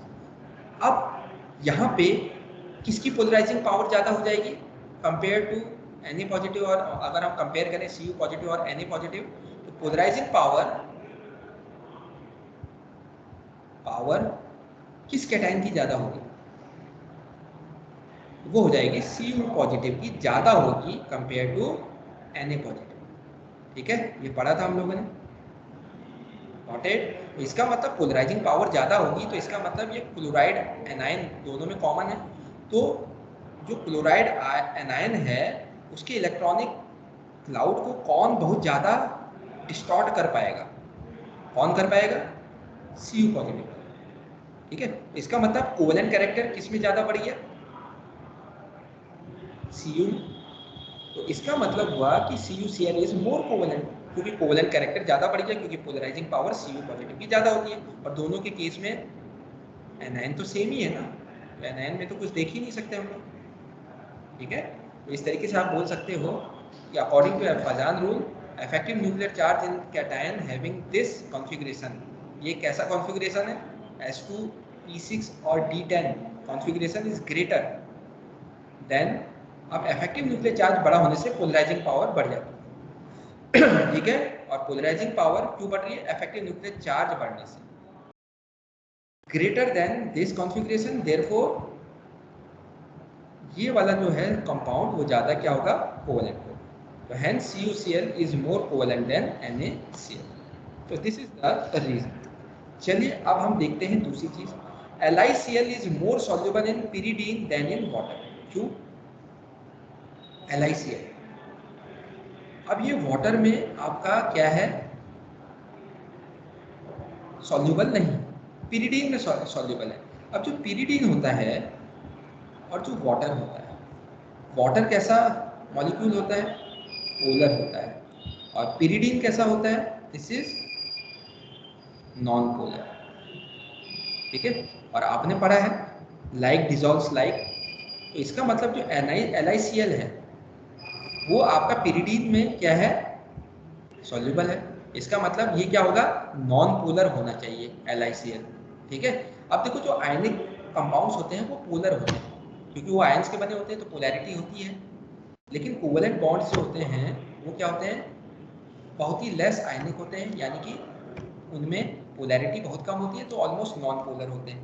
A: अब यहाँ पे किसकी पोलराइजिंग पावर ज़्यादा हो जाएगी कंपेयर टू Na पॉजिटिव, और अगर हम कंपेयर करें Cu पॉजिटिव और Na पॉजिटिव, तो पोलराइजिंग पावर किस कैटायन की ज़्यादा होगी, वो हो जाएगी Cu पॉजिटिव की ज़्यादा होगी कंपेयर टू Na पॉजिटिव। ठीक है, ये पढ़ा था हम लोगों ने, नोटेड। इसका मतलब पोलराइजिंग पावर ज़्यादा होगी, तो इसका मतलब ये क्लोराइड एनायन दोनों में कॉमन है, तो जो क्लोराइड एनायन है उसके इलेक्ट्रॉनिक क्लाउड को कौन बहुत ज़्यादा डिस्टॉर्ट कर पाएगा, कौन कर पाएगा, Cu पॉजिटिव। ठीक है, इसका मतलब कोवेलेंट कैरेक्टर किस में ज़्यादा बढ़ गया, Cu। तो इसका मतलब हुआ कि CuCl इज मोर कोवेलेंट, क्योंकि कोवेलेंट कैरेक्टर ज़्यादा बढ़ गया, क्योंकि पोलराइजिंग पावर Cu पॉजिटिव की ज़्यादा होती है, और दोनों के केस में एनायन तो सेम ही है ना, तो एनायन में तो कुछ देख ही नहीं सकते हम लोग। ठीक है, तो इस तरीके से आप बोल सकते हो कि according to Fajans rule, effective nuclear charge in cation having this configuration, ये कैसा कॉन्फ़िगरेशन है, S2P6 और D10 configuration is greater than. अब इफेक्टिव न्यूक्लियर चार्ज बड़ा होने से पोलराइजिंग पावर बढ़ जाती है। ठीक है, और पोलराइजिंग पावर क्यों बढ़ रही है, इफेक्टिव न्यूक्लियर चार्ज बढ़ने से, greater than this configuration, therefore ये वाला जो है कंपाउंड वो ज़्यादा क्या होगा, कोवेलेंट होगा, तो hence CuCl is more covalent than NaCl, तो दिस इज द रीजन। चलिए अब हम देखते हैं दूसरी चीज, LiCl is more soluble in pyridine than in water. क्यों LiCl, अब ये वाटर में आपका क्या है, सॉल्युबल नहीं, pyridine में सॉल्युबल है। अब जो pyridine होता है और जो वाटर होता है, वाटर कैसा मॉलिक्यूल होता है, पोलर होता है, और pyridine कैसा होता है, दिस इज नॉन पोलर। ठीक है, और आपने पढ़ा है लाइक डिजॉल्व्स लाइक, तो इसका मतलब जो LiCl है वो आपका pyridine में क्या है, सॉल्युबल है, इसका मतलब ये क्या होगा, नॉन पोलर होना चाहिए LiCl। ठीक है, अब देखो जो आयनिक कंपाउंड्स होते हैं वो पोलर होते हैं, क्योंकि वो आयंस के बने होते हैं तो पोलैरिटी होती है, लेकिन कोवेलेंट बॉन्ड्स जो होते हैं वो क्या होते हैं, बहुत ही लेस आयनिक होते हैं, यानी कि उनमें पोलैरिटी बहुत कम होती है, तो ऑलमोस्ट नॉन पोलर होते हैं।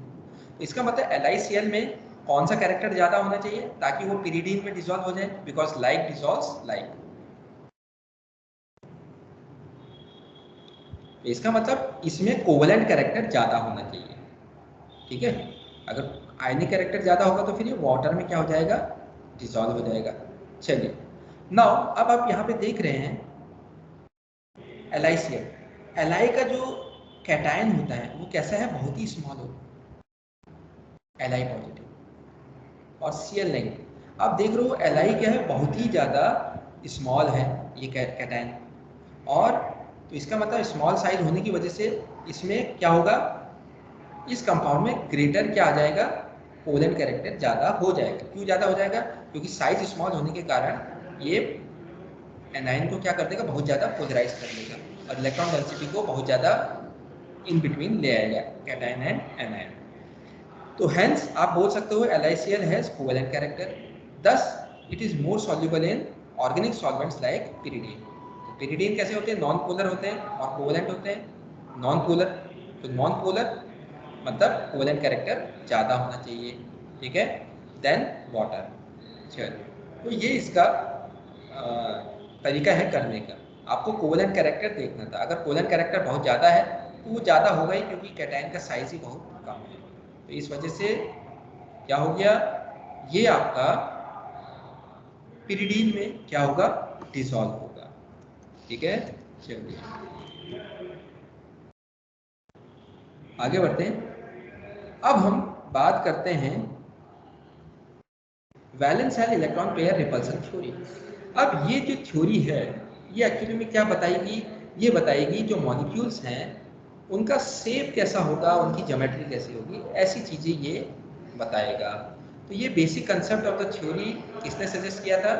A: तो इसका मतलब LiCl में कौन सा कैरेक्टर ज़्यादा होना चाहिए ताकि वो pyridine में डिसॉल्व हो जाए, बिकॉज लाइक डिसॉल्व्स लाइक। तो इसका मतलब इसमें कोवेलेंट कैरेक्टर ज़्यादा होना चाहिए। ठीक है, अगर आयनिक कैरेक्टर ज़्यादा होगा तो फिर ये वाटर में क्या हो जाएगा, डिसॉल्व हो जाएगा। चलिए नाउ अब आप यहाँ पे देख रहे हैं LiCl, Li का जो कैटायन होता है वो कैसा है, बहुत ही स्मॉल होता है, Li पॉजिटिव, और Cl नेगेटिव। आप देख रहे हो Li क्या है, बहुत ही ज़्यादा स्मॉल है ये कैटायन, और तो इसका मतलब स्मॉल साइज होने की वजह से इसमें क्या होगा, इस कंपाउंड में ग्रेटर क्या आ जाएगा, कोवेलेंट कैरेक्टर ज़्यादा हो जाएगा। क्यों ज़्यादा हो जाएगा, क्योंकि साइज स्मॉल होने के कारण ये एनायन को क्या कर देगा, बहुत ज़्यादा पोलराइज कर देगा, और इलेक्ट्रॉन डेंसिटी को बहुत ज़्यादा इन बिटवीन ले आएगा कैटायन एंड एनायन। तो हेंस आप बोल सकते हो LiCl has covalent character, thus it is more soluble in organic solvents like pyridine। तो pyridine कैसे होते हैं, नॉन पोलर होते हैं, और कोवेलेंट होते हैं नॉन पोलर, तो नॉन पोलर मतलब कोवेलेंट कैरेक्टर ज़्यादा होना चाहिए। ठीक है, देन वाटर। चलिए, तो ये इसका तरीका है करने का, आपको कोवेलेंट कैरेक्टर देखना था, अगर कोवेलेंट कैरेक्टर बहुत ज़्यादा है तो वो ज़्यादा होगा ही, क्योंकि कैटायन का साइज ही बहुत कम है, तो इस वजह से क्या हो गया, ये आपका pyridine में क्या होगा, डिसॉल्व होगा। ठीक है, चलिए आगे बढ़ते हैं। अब हम बात करते हैं valence shell electron pair repulsion theory. अब ये जो थ्योरी है ये एक्चुअली में क्या बताएगी, ये बताएगी जो मॉलिक्यूल्स हैं उनका शेप कैसा होगा, उनकी ज्योमेट्री कैसी होगी, ऐसी चीज़ें ये बताएगा। तो ये basic concept of the theory किसने सजेस्ट किया था,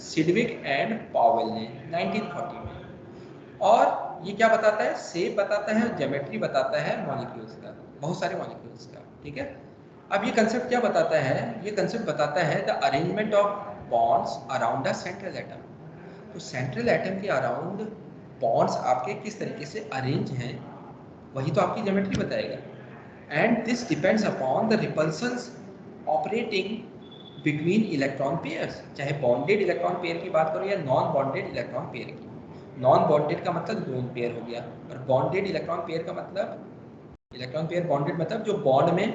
A: सिडविक एंड पावेल ने 1940 में। और ये क्या बताता है, शेप बताता है, ज्योमेट्री बताता है मॉलिक्यूल्स का, बहुत सारे मॉलिक्यूल्स का, ठीक है। अब ये कंसेप्ट क्या बताता है, ये कंसेप्ट बताता है the arrangement of bonds around the central atom. तो सेंट्रल एटम के अराउंड बॉन्ड्स आपके किस तरीके से अरेंज हैं, वही तो आपकी ज्योमेट्री बताएगा। And this depends upon the repulsions operating between electron pairs, चाहे बॉन्डेड इलेक्ट्रॉन पेयर की बात करो या नॉन बॉन्डेड इलेक्ट्रॉन पेयर की। नॉन बॉन्डेड का मतलब लोन पेयर हो गया, और बॉन्डेड इलेक्ट्रॉन पेयर का मतलब, इलेक्ट्रॉन पेयर बॉन्डेड मतलब जो बॉन्ड में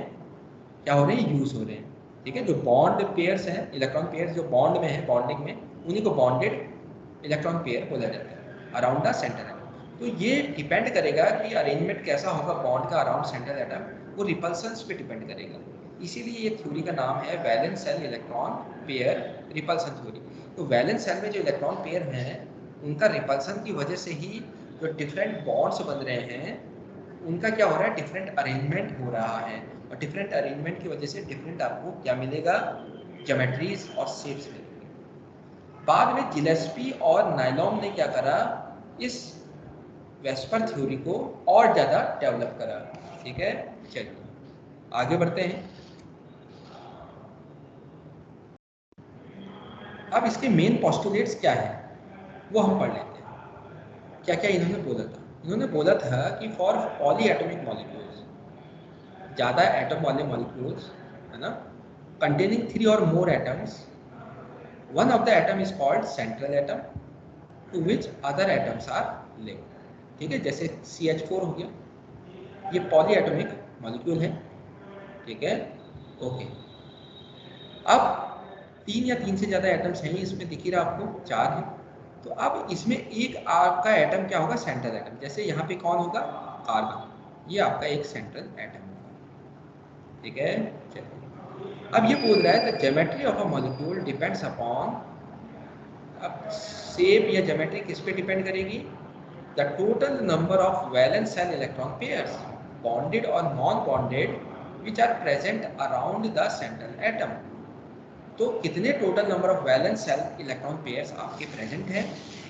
A: क्या हो रहे हैं, यूज हो रहे हैं, ठीक है। जो बॉन्ड पेयर्स हैं, इलेक्ट्रॉन पेयर्स जो बॉन्ड में है, बॉन्डिंग में, उन्हीं को बॉन्डेड इलेक्ट्रॉन पेयर बोला जाता है अराउंड द सेंटर एटम। तो ये डिपेंड करेगा कि अरेंजमेंट कैसा होगा बॉन्ड का अराउंड सेंटर एटम, वो रिपल्सन्स पे डिपेंड करेगा। इसीलिए ये थ्योरी का नाम है valence shell electron pair repulsion theory. तो वैलेंस सेल में जो इलेक्ट्रॉन पेयर हैं उनका रिपल्सन की वजह से ही जो डिफरेंट बॉन्ड्स बन रहे हैं उनका क्या हो रहा है, डिफरेंट अरेंजमेंट हो रहा है, और डिफरेंट अरेंजमेंट की वजह से डिफरेंट आपको क्या मिलेगा, ज्योमेट्रीज और शेप्स मिलेंगे। बाद में जिलेस्पी और नाइलॉम ने क्या करा, इस वेस्पर थ्योरी को और ज़्यादा डेवलप करा, ठीक है। चलिए आगे बढ़ते हैं। अब इसके मेन पोस्टुलेट्स क्या है वो हम पढ़ लेते हैं। क्या क्या इन्होंने बोला था, इन्होंने बोला था कि फॉर पॉली एटॉमिक मॉलिक्यूल्स, ज़्यादा एटम वाले मॉलिक्यूल्स है ना, containing 3 or more atoms, one of the atom is called central atom to which other atoms are linked, ठीक है। जैसे CH4 हो गया, ये पॉली एटॉमिक मॉलिक्यूल है, ठीक है, ओके। अब 3 या 3 से ज़्यादा एटम्स हैं, इसमें दिख ही रहा आपको 4 हैं। तो अब इसमें एक आपका एटम क्या होगा, सेंट्रल एटम। जैसे यहाँ पे कौन होगा, कार्बन, ये आपका एक सेंट्रल एटम होगा, ठीक है। चलिए अब ये बोल रहा है the geometry of a molecule depends upon, अब शेप या ज्योमेट्री किस पे डिपेंड करेगी, the total number of valence shell electron pairs bonded और non bonded which are present around the central atom. तो कितने total number of valence shell electron pairs आपके present हैं,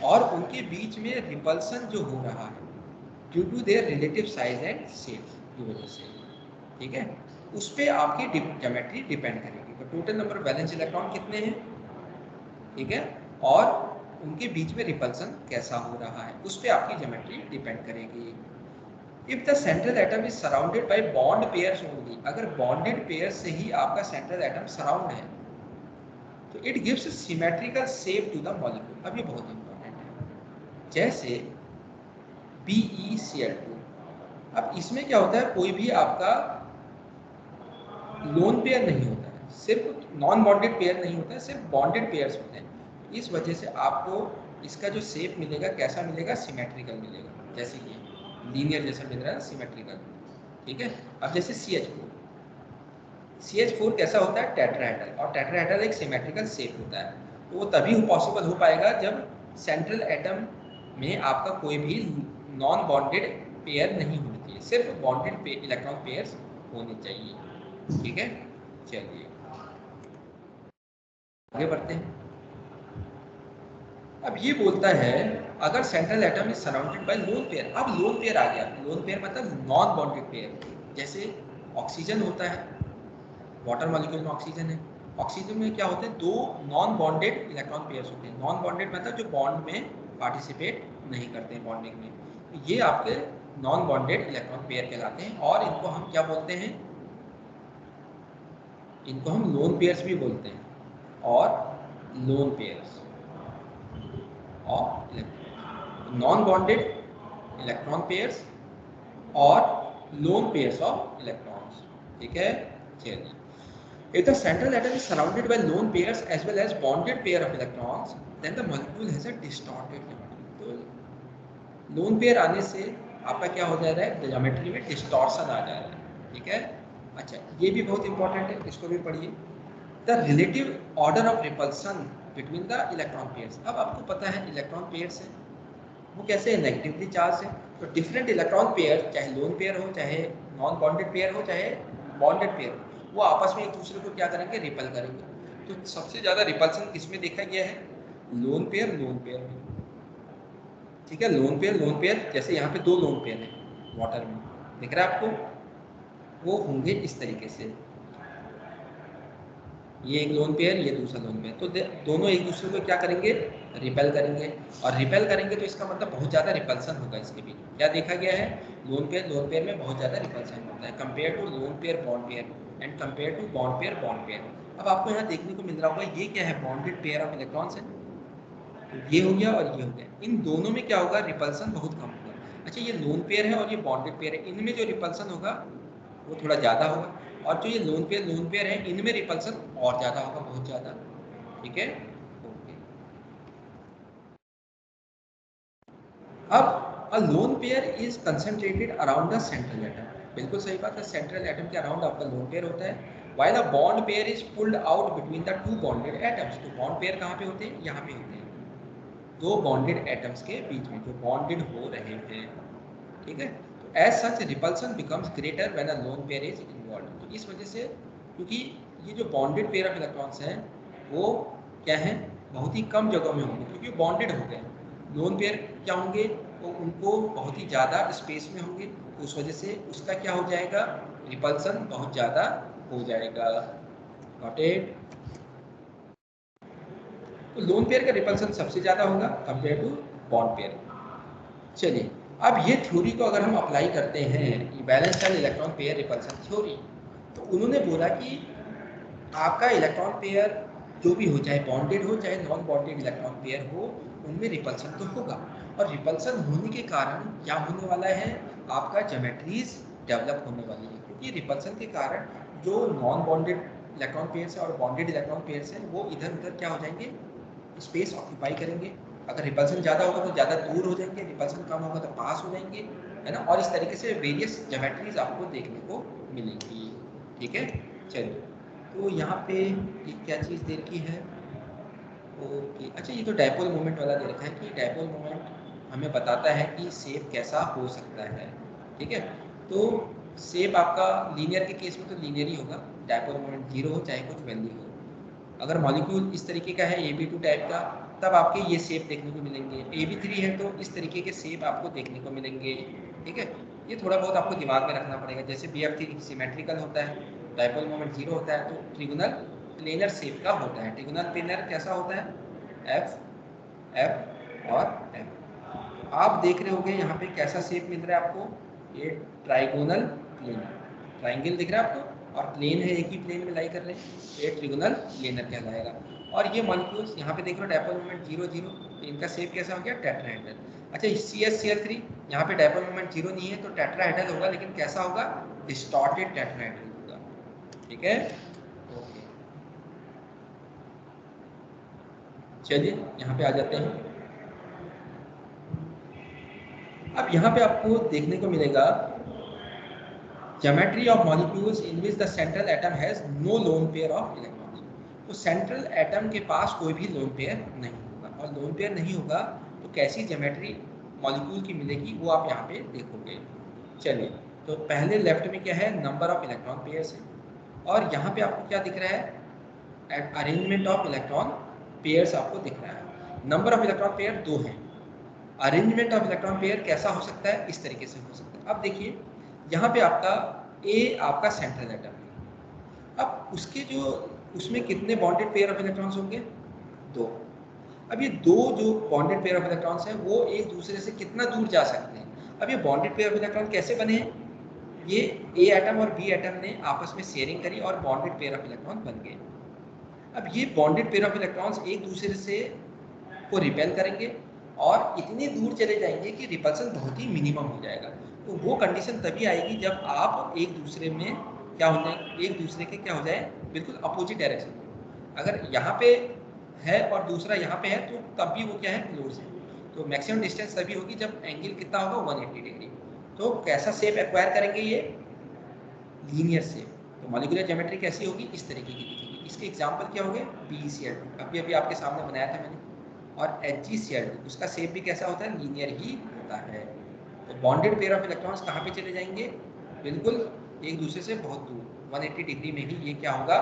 A: और उनके बीच में रिपल्सन जो हो रहा है due to their relative size and shape की वजह से, ठीक है, उस पर आपकी ज्योमेट्री डिपेंड करेगी। तो total number of valence electron कितने हैं, ठीक है, और उनके बीच में रिपल्सन कैसा हो रहा है उस पर आपकी ज्योमेट्री डिपेंड करेगी। If the central atom is surrounded by bond pairs only, अगर बॉन्डेड पेयर से ही आपका सेंट्रल एटम सराउंड है तो it gives symmetrical shape to the molecule. अब ये बहुत इंपॉर्टेंट है। जैसे BeCl2, अब इसमें क्या होता है, कोई भी आपका लोन पेयर नहीं होता है, सिर्फ नॉन बॉन्डेड पेयर नहीं होता है, सिर्फ बॉन्डेड पेयर्स होते हैं। इस वजह से आपको इसका जो शेप मिलेगा कैसा मिलेगा, सिमेट्रिकल मिलेगा, जैसे कि लीनियर जैसा मिल रहा है, सिमेट्रिकल, ठीक है। अब जैसे CH4 कैसा होता है, टेट्राहेड्रल, और टेट्राहेड्रल एक सिमेट्रिकल शेप होता है। तो वो तभी पॉसिबल हो पाएगा जब सेंट्रल एटम में आपका कोई भी नॉन बॉन्डेड पेयर नहीं होनी चाहिए, सिर्फ बॉन्डेड इलेक्ट्रॉन पेयर्स होने चाहिए, ठीक है। चलिए आगे बढ़ते हैं। अब ये बोलता है अगर central atom is surrounded bye lone pair, अब लोन पेयर आ गया, लोन पेयर मतलब नॉन बॉन्डेड पेयर। जैसे ऑक्सीजन होता है, वाटर मॉलिक्यूल में ऑक्सीजन है, ऑक्सीजन में क्या होते हैं, दो नॉन बॉन्डेड इलेक्ट्रॉन पेयर्स होते हैं। नॉन बॉन्डेड मतलब जो बॉन्ड में पार्टिसिपेट नहीं करते हैं बॉन्डिंग में, तो ये आपके नॉन बॉन्डेड इलेक्ट्रॉन पेयर कहलाते हैं। और इनको हम क्या बोलते हैं, इनको हम लोन पेयर्स भी बोलते हैं, और lone pairs of non bonded electron pairs और लोन पेयर्स ऑफ इलेक्ट्रॉन्स, ठीक है। चलिए if the central atom is surrounded by lone pairs as well as bonded pair of electrons then the molecule has a distorted geometry। तो lone pair आने से आपका क्या हो जा रहा है, ज्योमेट्री में डिस्टॉर्शन आ जा रहा है, ठीक है। अच्छा ये भी बहुत इंपॉर्टेंट है, इसको भी पढ़िए। The relative order of repulsion between the electron pairs. अब आपको पता है इलेक्ट्रॉन पेयर्स है वो कैसे नेगेटिवली चार्ज है, तो डिफरेंट इलेक्ट्रॉन पेयर, चाहे लोन पेयर हो, चाहे नॉन बॉन्डेड पेयर हो, चाहे बॉन्डेड पेयर हो, वो आपस में एक दूसरे को क्या करेंगे, रिपल करेंगे। तो सबसे ज्यादा रिपल्सन किसमें देखा गया है, लोन पेयर में। ठीक है, लोन पेयर जैसे यहाँ पे दो लोन पेयर है वाटर में, दिख रहा है आपको, वो होंगे इस तरीके से, ये एक लोन पेयर, ये दूसरा लोन पेयर, तो दोनों एक दूसरे को क्या करेंगे, रिपेल करेंगे। और रिपेल करेंगे तो इसका मतलब बहुत ज़्यादा रिपल्सन होगा इसके बीच। क्या देखा गया है, लोन पेयर में बहुत ज़्यादा रिपल्सन होता है compare to lone pair bond pair and compare to bond pair. अब आपको यहाँ देखने को मिल रहा होगा ये क्या है, बॉन्डेड पेयर ऑफ इलेक्ट्रॉन्स है, तो ये हो गया और ये हो गया, इन दोनों में क्या होगा, रिपल्सन बहुत कम होगा। अच्छा, ये लोन पेयर है और ये बॉन्डेड पेयर है, इनमें जो रिपल्सन होगा वो थोड़ा ज़्यादा होगा, और जो ये लोन पेयर है इनमें रिपल्सन और ज़्यादा होगा, बहुत ज़्यादा। ठीक है, ओके। अब a lone pair is concentrated around the central atom, बिल्कुल सही बात है, सेंट्रल एटम के अराउंड आपका लोन पेयर होता है। While a bond pair is pulled out between the two bonded atoms, तो बॉन्ड पेयर कहाँ पे होते हैं, यहाँ पे होते हैं, दो बॉन्डेड एटम्स के बीच में जो बॉन्डेड हो रहे हैं। ठीक है, तो as such repulsion becomes greater when a lone pair is involve, तो इस वजह से, क्योंकि ये जो बॉन्डेड पेयर ऑफ इलेक्ट्रॉन्स हैं वो क्या है, बहुत ही कम जगह में होंगे क्योंकि बॉन्डेड हो गए। लोन पेयर क्या होंगे, वो उनको बहुत ही ज़्यादा स्पेस में होंगे, तो उस वजह से उसका क्या हो जाएगा, रिपल्सन बहुत ज़्यादा हो जाएगा। Got it. तो लोन पेयर का रिपल्सन सबसे ज़्यादा होगा कंपेयर टू बॉन्ड पेयर। चलिए, अब ये थ्योरी को अगर हम अप्लाई करते हैं, balance charge electron pair repulsion theory, तो उन्होंने बोला कि आपका इलेक्ट्रॉन पेयर जो भी हो, चाहे बॉन्डेड हो चाहे नॉन बॉन्डेड इलेक्ट्रॉन पेयर हो, उनमें रिपल्सन तो होगा, और रिपल्सन होने के कारण क्या होने वाला है, आपका ज्योमेट्रीज डेवलप होने वाली है, क्योंकि रिपल्सन के कारण जो नॉन बॉन्डेड इलेक्ट्रॉन पेयर्स और बॉन्डेड इलेक्ट्रॉन पेयर्स हैं वो इधर उधर क्या हो जाएंगे, स्पेस ऑक्यूपाई करेंगे। अगर रिपल्सन ज़्यादा होगा तो ज़्यादा दूर हो जाएंगे, रिपल्सन कम होगा तो पास हो जाएंगे, है ना, और इस तरीके से वेरियस ज्योमेट्रीज आपको देखने को मिलेंगी। ठीक है, चलिए, तो यहाँ पे ये क्या चीज़ दे रखी है, ओके। अच्छा, ये तो डायपोल मोमेंट वाला दे रखा है कि डायपोल मोमेंट हमें बताता है कि शेप कैसा हो सकता है। ठीक है, तो शेप आपका लीनियर के केस में तो लीनियर ही होगा, डायपोल मोमेंट जीरो हो चाहे कुछ वैल्यू हो। अगर मॉलिक्यूल इस तरीके का है AB2 टाइप का, तब आपके ये शेप देखने को मिलेंगे। AB3 है तो इस तरीके के शेप आपको देखने को मिलेंगे। ठीक है, ये थोड़ा बहुत आपको दिमाग में रखना पड़ेगा। जैसे BF3 सिमेट्रिकल होता है, डायपोल मोमेंट जीरो होता है, तो ट्रिगोनल प्लेनर शेप का होता है। ट्रिगोनल प्लेनर कैसा होता है, F F और F। आप देख रहे होंगे यहाँ पे कैसा शेप मिल रहा है आपको, ये ट्राइगोनल प्लेनर, ट्राइंगल दिख रहा है आपको, और प्लेन है, एक ही प्लेन में लाई कर रहे हैं, ये ट्रिगोनल प्लेनर कहलाएगा। और ये मॉलिक्यूल्स यहाँ पे देख रहे हो डायपोल मोमेंट 0 0, तो इनका शेप कैसा हो गया, टेट्राहेड्रल। अच्छा, CH Cl3 यहाँ पे डायपोल मोमेंट 0 नहीं है तो टेट्राहेड्रल होगा, लेकिन कैसा होगा, डिस्टॉर्टेड टेट्राहेड्रल होगा। ठीक है, ओके। चलिए यहाँ पे आ जाते हैं। अब यहाँ पे आपको देखने को मिलेगा geometry of molecules in which the central atom has no lone pair of electrons, तो सेंट्रल एटम के पास कोई भी लोन पेयर नहीं होगा, और लोन पेयर नहीं होगा तो कैसी ज्योमेट्री मॉलिक्यूल की मिलेगी वो आप यहाँ पे देखोगे। चलिए, तो पहले लेफ्ट में क्या है, नंबर ऑफ इलेक्ट्रॉन पेयर्स है, और यहाँ पे आपको क्या दिख रहा है, अरेंजमेंट ऑफ इलेक्ट्रॉन पेयर्स आपको दिख रहा है। नंबर ऑफ इलेक्ट्रॉन पेयर 2 है, अरेंजमेंट ऑफ इलेक्ट्रॉन पेयर कैसा हो सकता है, इस तरीके से हो सकता है। अब देखिए यहाँ पे आपका A आपका सेंट्रल एटम है, अब उसके जो उसमें कितने बॉन्डेड पेयर ऑफ इलेक्ट्रॉन्स होंगे, 2। अब ये दो जो बॉन्डेड पेयर ऑफ इलेक्ट्रॉन्स हैं वो एक दूसरे से कितना दूर जा सकते हैं। अब ये बॉन्डेड पेयर ऑफ इलेक्ट्रॉन कैसे बने हैं, ये A एटम और B एटम ने आपस में शेयरिंग करी और बॉन्डेड पेयर ऑफ इलेक्ट्रॉन बन गए। अब ये बॉन्डेड पेयर ऑफ इलेक्ट्रॉन्स एक दूसरे से को रिपेल करेंगे और इतनी दूर चले जाएंगे कि रिपल्सन बहुत ही मिनिमम हो जाएगा। तो वो कंडीशन तभी आएगी जब आप एक दूसरे में क्या हो जाए, एक दूसरे के क्या हो जाए, बिल्कुल अपोजिट डायरेक्शन। अगर यहाँ पे है और दूसरा यहाँ पे है तो तब भी वो क्या है, क्लोज है। तो मैक्सिमम डिस्टेंस तभी होगी जब एंगल कितना होगा, 180 डिग्री। तो कैसा शेप एक्वायर करेंगे, ये लीनियर शेप। तो मॉलिक्यूलर ज्योमेट्री कैसी होगी, इस तरीके की दिखेगी, इसके एग्जाम्पल क्या हो गए, BeCl2 अभी अभी आपके सामने बनाया था मैंने, और HgCl2 उसका शेप भी कैसा होता है, लीनियर ही होता है। तो बॉन्डेड पेयर ऑफ इलेक्ट्रॉन्स कहाँ पे चले जाएंगे, बिल्कुल एक दूसरे से बहुत दूर 180 डिग्री में ही ये क्या होगा,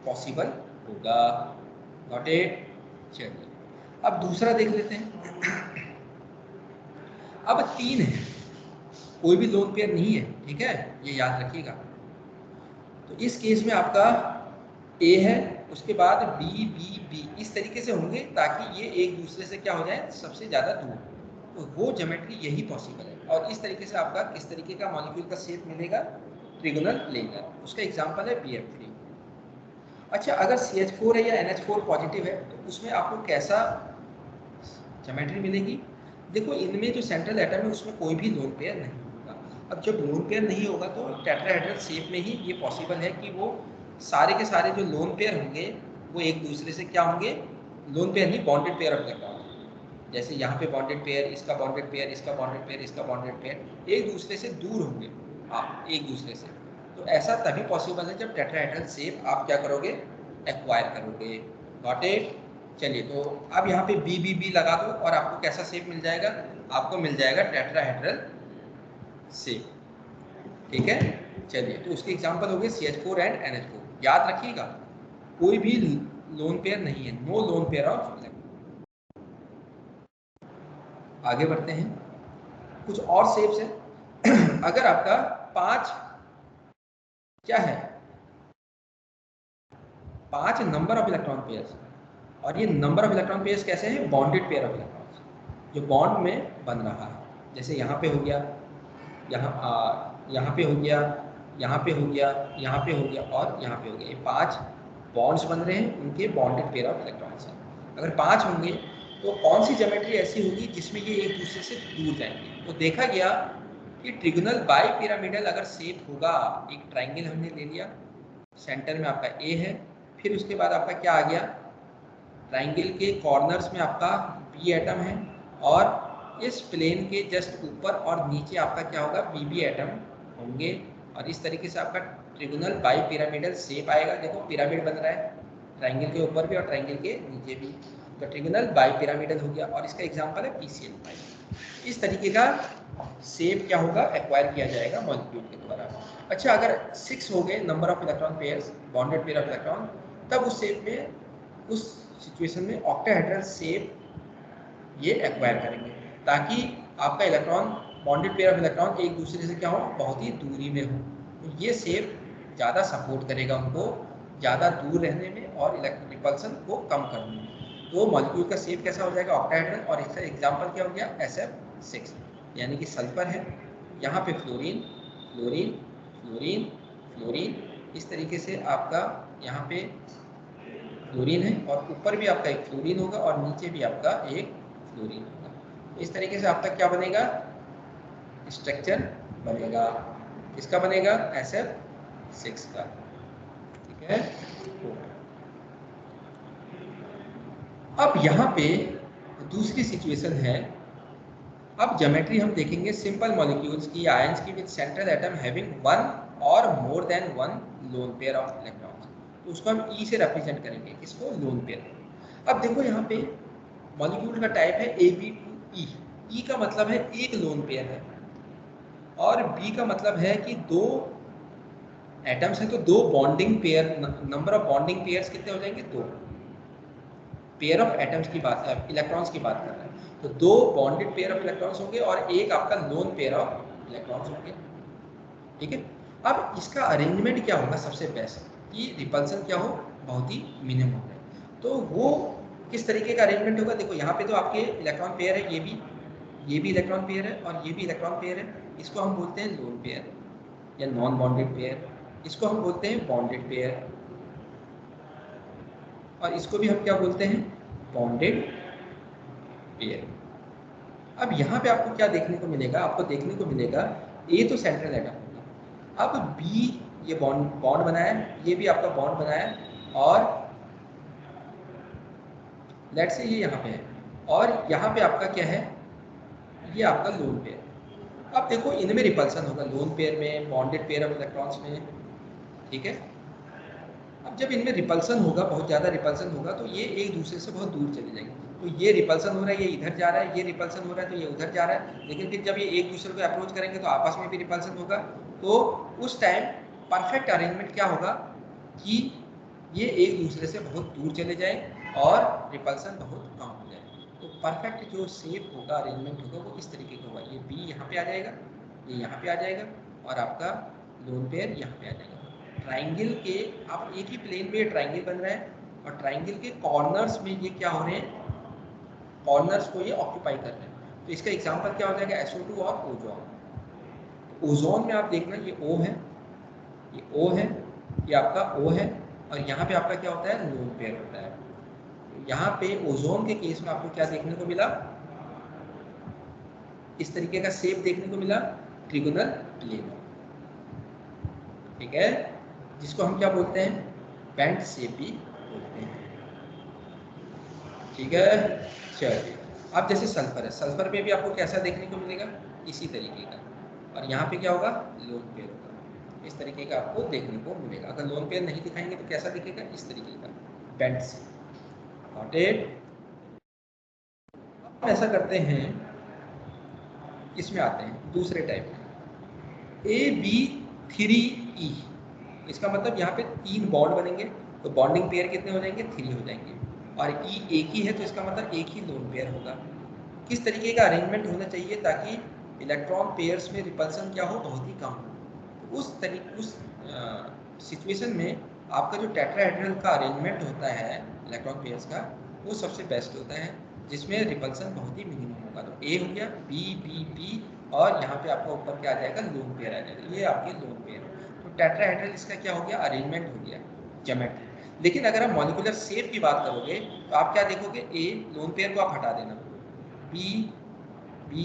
A: पॉसिबल होगा। Got it. चलिए अब दूसरा देख लेते हैं। अब 3 है, कोई भी लोन पेयर नहीं है, ठीक है, ये याद रखिएगा। तो इस केस में आपका A है, उसके बाद B B B इस तरीके से होंगे ताकि ये एक दूसरे से क्या हो जाए, सबसे ज्यादा दूर। तो वो ज्योमेट्री यही पॉसिबल है। और इस तरीके से आपका किस तरीके का मॉलिक्यूल का शेप मिलेगा, ट्रिगोनल लेगा। उसका एग्जांपल है BF3। अच्छा, अगर CH4 है या NH4 पॉजिटिव है तो उसमें आपको कैसा ज्योमेट्री मिलेगी। देखो इनमें जो सेंट्रल एटम है उसमें कोई भी लोन पेयर नहीं होगा। अब जब लोन पेयर नहीं होगा तो टेट्राहेड्रल शेप में ही ये पॉसिबल है कि वो सारे के सारे जो लोन पेयर होंगे वो एक दूसरे से क्या होंगे, लोन पेयर नहीं, बॉन्डेड पेयर ऑफ इलेक्ट्रॉन। जैसे यहाँ पे बॉन्डेड पेयर, इसका बॉन्डेड पेयर, इसका बॉन्डेड पेयर, इसका बॉन्डेड पेयर एक दूसरे से दूर होंगे, एक दूसरे से। तो ऐसा तभी पॉसिबल है जब टेट्राहेड्रल शेप आप क्या करोगे, एक्वायर करोगे। Got it. चलिए तो अब यहाँ पे BBB लगा दो और आपको कैसा शेप मिल जाएगा, आपको मिल जाएगा टेट्राहेड्रल शेप, ठीक है। चलिए तो उसके एग्जांपल हो गए CH4 एंड NH4। याद रखिएगा कोई भी लोन पेयर नहीं है, no lone pair of electron. आगे बढ़ते हैं, कुछ और शेप्स है। अगर आपका 5 क्या है, 5 नंबर ऑफ इलेक्ट्रॉन पेयर्स, और ये नंबर ऑफ इलेक्ट्रॉन पेयर्स कैसे हैं, बॉन्डेड पेयर ऑफ इलेक्ट्रॉन्स जो बॉन्ड में बन रहा है। जैसे यहाँ पे हो गया, यहाँ पे हो गया, यहाँ पे हो गया, यहाँ पे हो गया और यहाँ पे हो गया। ये 5 बॉन्ड्स बन रहे हैं, उनके बॉन्डेड पेयर ऑफ इलेक्ट्रॉन्स हैं। अगर 5 होंगे तो कौन सी ज्योमेट्री ऐसी होगी जिसमें ये एक दूसरे से दूर जाएंगे। तो देखा गया कि ट्रिगोनल बाई पिरामिडल अगर शेप होगा, एक ट्राइंगल हमने ले लिया, सेंटर में आपका A है, फिर उसके बाद आपका क्या आ गया, ट्राइंगल के कॉर्नर्स में आपका B एटम है, और इस प्लेन के जस्ट ऊपर और नीचे आपका क्या होगा, BB एटम होंगे। और इस तरीके से आपका ट्रिगोनल बाई पिरामिडल शेप आएगा। देखो पिरामिड बन रहा है ट्राइंगल के ऊपर भी और ट्राइंगल के नीचे भी, तो ट्रिगोनल बाई पिरामिडल हो गया। और इसका एग्जांपल है PCl5। इस तरीके का शेप क्या होगा, एक्वायर किया जाएगा मॉलिक्यूल के द्वारा। अच्छा, अगर 6 हो गए number of electron pairs, bonded pair of electron, तब उस शेप में, उस सिचुएशन में ऑक्टाहेड्रल शेप ये एक्वायर करेंगे ताकि आपका electron, bonded pair of electron एक दूसरे से क्या हो, बहुत ही दूरी में हो। तो ये शेप ज़्यादा सपोर्ट करेगा उनको ज़्यादा दूर रहने में और इलेक्ट्रॉन रिपल्सन को कम करने में। तो मॉलिक्यूल का शेप कैसा हो जाएगा, ऑक्टाहेड्रल। और इसका एग्जांपल क्या हो गया, SF6, यानी कि सल्फर है, यहाँ पे फ्लोरीन, फ्लोरीन, फ्लोरीन, फ्लोरीन, इस तरीके से आपका यहाँ पे फ्लोरीन है, और ऊपर भी आपका एक फ्लोरीन होगा और नीचे भी आपका एक फ्लोरीन होगा। इस तरीके से आपका क्या बनेगा, स्ट्रक्चर बनेगा। किसका बनेगा, SF6 का, ठीक है। अब यहाँ पे दूसरी सिचुएशन है। अब ज्योमेट्री हम देखेंगे सिंपल मॉलिक्यूल्स की, आयंस की, विद सेंट्रल एटम हैविंग 1 और more than 1 loan pair of electrons. तो उसको हम E से रिप्रेजेंट करेंगे, किसको, लोन पेयर। अब देखो यहाँ पे मॉलिक्यूल का टाइप है AB2E। E का मतलब है एक लोन पेयर है, और B का मतलब है कि 2 एटम्स हैं तो 2 bonding pair, number of bonding pairs कितने हो जाएंगे, 2। पेयर ऑफ एटम्स की बात, इलेक्ट्रॉन्स की बात कर रहे हैं, तो 2 बॉन्डेड पेयर ऑफ इलेक्ट्रॉन्स होंगे और एक आपका लोन पेयर ऑफ इलेक्ट्रॉन्स होंगे, ठीक है। अब इसका अरेंजमेंट क्या होगा सबसे बेस्ट, कि रिपल्सन क्या हो, बहुत ही मिनिमम है। तो वो किस तरीके का अरेंजमेंट होगा, देखो यहाँ पे तो आपके इलेक्ट्रॉन पेयर है, ये भी इलेक्ट्रॉन पेयर है और ये भी इलेक्ट्रॉन पेयर है। इसको हम बोलते हैं लोन पेयर या नॉन बॉन्डेड पेयर, इसको हम बोलते हैं बॉन्डेड पेयर, और इसको भी हम क्या बोलते हैं, बॉन्डेड पेयर। अब यहाँ पे आपको क्या देखने को मिलेगा, आपको देखने को मिलेगा A तो सेंट्रल एटम होगा, अब B ये बॉन्ड बनाया, ये भी आपका बॉन्ड बनाया, और लेट्स से ये यहाँ पे है, और यहाँ पे आपका क्या है, ये आपका लोन पेयर। अब देखो इनमें रिपल्सन होगा, लोन पेयर में, बॉन्डेड पेयर ऑफ इलेक्ट्रॉन्स में, ठीक है। अब जब इनमें रिपल्सन होगा, बहुत ज़्यादा रिपल्सन होगा, तो ये एक दूसरे से बहुत दूर चले जाएंगे। तो ये रिपल्सन हो रहा है, ये इधर जा रहा है, ये रिपल्सन हो रहा है तो ये उधर जा रहा है, लेकिन फिर जब ये एक दूसरे को अप्रोच करेंगे तो आपस में भी रिपल्सन होगा। तो उस टाइम परफेक्ट अरेंजमेंट क्या होगा कि ये एक दूसरे से बहुत दूर चले जाए और रिपल्सन बहुत कम हो जाए। तो परफेक्ट जो शेप होगा, अरेंजमेंट होगा, वो इस तरीके का होगा। ये बी यहाँ पे आ जाएगा, ये यहाँ पे आ जाएगा और आपका लोन पेयर यहाँ पे आ जाएगा। ट्राइंगल के आप एक ही प्लेन में ट्राइंगल बन रहा है और ट्राइंगल के कॉर्नर्स में ये क्या हो रहे हैं, कॉर्नर्स को ये ऑक्यूपाई कर रहे हैं। तो इसका एग्जांपल क्या हो जाएगा, SO2 और ओजोन। ओजोन में आप देखना ये O है, ये O है, ये आपका O है और यहाँ पे आपका क्या होता है, लोन पेयर होता है। यहाँ पे ओजोन के केस में आपको क्या देखने को मिला, इस तरीके का शेप देखने को मिला, ट्रिगोनल प्लेन, ठीक है, जिसको हम क्या बोलते हैं, बेंट शेप भी बोलते हैं, ठीक है। चलिए, अब जैसे सल्फर है, सल्फर में भी आपको कैसा देखने को मिलेगा, इसी तरीके का, और यहाँ पे क्या होगा, लोन पेयर होगा, इस तरीके का आपको देखने को मिलेगा। अगर लोन पेयर नहीं दिखाएंगे तो कैसा दिखेगा, इस तरीके का बेंट शेप। Got it. ऐसा करते हैं, इसमें आते हैं दूसरे टाइप में, AB3E। इसका मतलब यहाँ पे 3 बॉन्ड बनेंगे, तो बॉन्डिंग पेयर कितने हो जाएंगे, 3 हो जाएंगे, और E एक ही है तो इसका मतलब एक ही लोन पेयर होगा। किस तरीके का अरेंजमेंट होना चाहिए ताकि इलेक्ट्रॉन पेयर्स में रिपल्सन क्या हो, बहुत ही कम हो। उस सिचुएशन में आपका जो टेट्राहेड्रल का अरेंजमेंट होता है इलेक्ट्रॉन पेयर्स का, वो सबसे बेस्ट होता है, जिसमें रिपल्सन बहुत ही मिनिमम होगा। तो ए हो गया, बी बी बी, और यहाँ पे आपका ऊपर क्या आ जाएगा, लोन पेयर आ जाएगा, ये आपके लोन पेयर। तो टेट्राहेड्रल इसका क्या हो गया, अरेंजमेंट हो गया, ज्योमेट्री। लेकिन अगर आप मॉलिक्यूलर शेप की बात करोगे तो आप क्या देखोगे, ए लोन पेयर को आप हटा देना, बी बी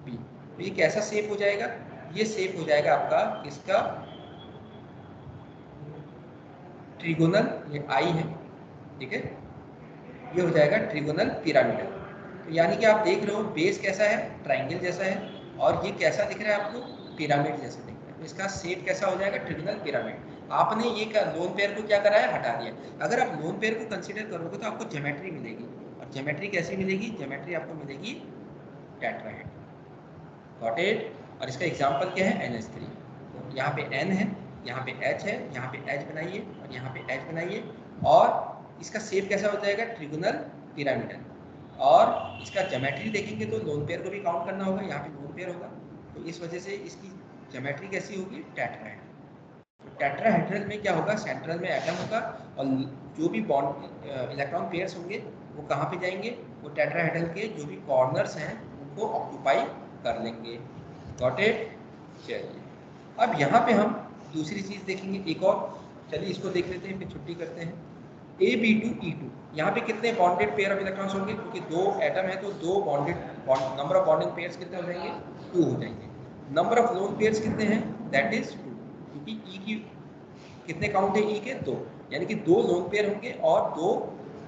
A: बी, तो ये कैसा शेप हो जाएगा, ये शेप हो जाएगा आपका इसका ट्रिगोनल, ये आई है, ठीक है, ये हो जाएगा ट्रिगोनल पिरामिडल। तो यानी कि आप देख रहे हो बेस कैसा है, ट्राइंगल जैसा है, और ये कैसा दिख रहा है आपको, पिरामिड जैसा दिख रहा है। तो इसका शेप कैसा हो जाएगा, ट्रिगोनल पिरामिड। आपने ये लोन पेयर को क्या करा है, हटा दिया। अगर आप लोन पेयर को कंसीडर करोगे तो आपको ज्योमेट्री मिलेगी, और ज्योमेट्री कैसी मिलेगी, ज्योमेट्री आपको मिलेगी टेट्राहेड्रल। Got it. और इसका एग्जांपल क्या है, NH3। तो यहाँ पे N है, यहाँ पे H है, यहाँ पे H बनाइए और यहाँ पे H बनाइए, और इसका शेप कैसा हो जाएगा, ट्रिगोनल पिरामिडल। और इसका ज्योमेट्री देखेंगे तो लोन पेयर को भी काउंट करना होगा, यहाँ पे लोन पेयर होगा, तो इस वजह से इसकी ज्योमेट्री कैसी होगी, टेट्राहेड्रल। टेट्राहेड्रल में क्या होगा, सेंट्रल में एटम होगा, और जो भी बॉन्ड इलेक्ट्रॉन पेयर्स होंगे वो कहाँ पे जाएंगे, वो टेट्राहेड्रल के जो भी कॉर्नर्स हैं उनको ऑक्यूपाई कर लेंगे। Got it. चलिए, अब यहाँ पे हम दूसरी चीज देखेंगे एक और, चलिए इसको देख लेते हैं फिर छुट्टी करते हैं। AB2E2, यहाँ पे कितने बॉन्डेड पेयर ऑफ इलेक्ट्रॉन्स होंगे, क्योंकि 2 एटम है तो 2 bonded, number of bonding pairs कितने हो जाएंगे, 2 हो जाएंगे। नंबर ऑफ लोन पेयर्स कितने हैं, दैट इज 2, क्योंकि E की कितने काउंट है, E के 2, यानी कि 2 लोन पेयर होंगे और 2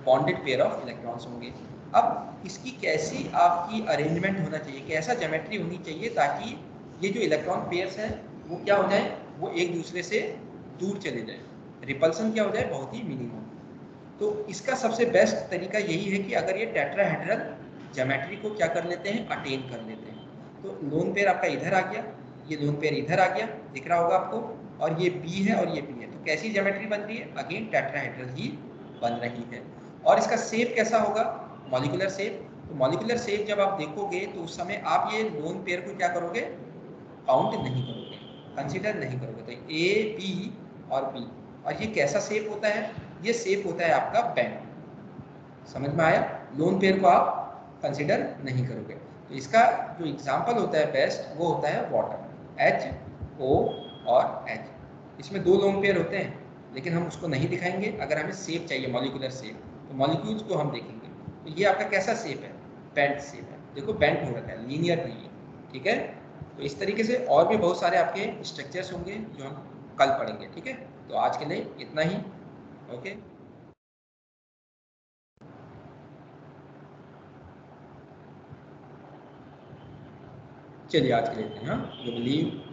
A: बॉन्डेड पेयर ऑफ इलेक्ट्रॉन्स होंगे। अब इसकी कैसी आपकी अरेंजमेंट होना चाहिए, कैसा ज्योमेट्री होनी चाहिए ताकि ये जो इलेक्ट्रॉन पेयर्स हैं वो क्या हो जाए, वो एक दूसरे से दूर चले जाए, रिपल्सन क्या हो जाए, बहुत ही मिनिमम। तो इसका सबसे बेस्ट तरीका यही है कि अगर ये टेट्राहेड्रल ज्योमेट्री को क्या कर लेते हैं, अटेन कर लेते हैं। तो लोन पेयर आपका इधर आ गया, ये लोन पेयर इधर आ गया, दिख रहा होगा आपको, और ये बी है और ये बी है, तो कैसी ज्योमेट्री बन रही है, अगेन टेट्राहेड्रल ही बन रही है। और इसका शेप कैसा होगा, मॉलिक्यूलर शेप। तो मॉलिक्यूलर शेप जब आप देखोगे तो उस समय आप ये लोन पेयर को क्या करोगे, काउंट नहीं करोगे, कंसीडर नहीं करोगे। तो ए बी और बी, और ये कैसा शेप होता है, ये शेप होता है आपका बैंड। समझ में आया, लोन पेयर को आप कंसीडर नहीं करोगे। तो इसका जो एग्जांपल होता है बेस्ट, वो होता है वाटर, HO और H। इसमें 2 लोन पेयर होते हैं, लेकिन हम उसको नहीं दिखाएंगे। अगर हमें शेप चाहिए, मॉलिक्यूलर शेप, तो मॉलिक्यूल्स को हम देखेंगे। तो ये आपका कैसा शेप है, बेंट शेप है, देखो बेंट हो रखा है, लीनियर नहीं है, ठीक है। तो इस तरीके से और भी बहुत सारे आपके स्ट्रक्चर्स होंगे जो हम कल पढ़ेंगे, ठीक है। तो आज के लिए इतना ही, ओके। चलिए आज के लिए इतना ही, हाँ, यू बिलीव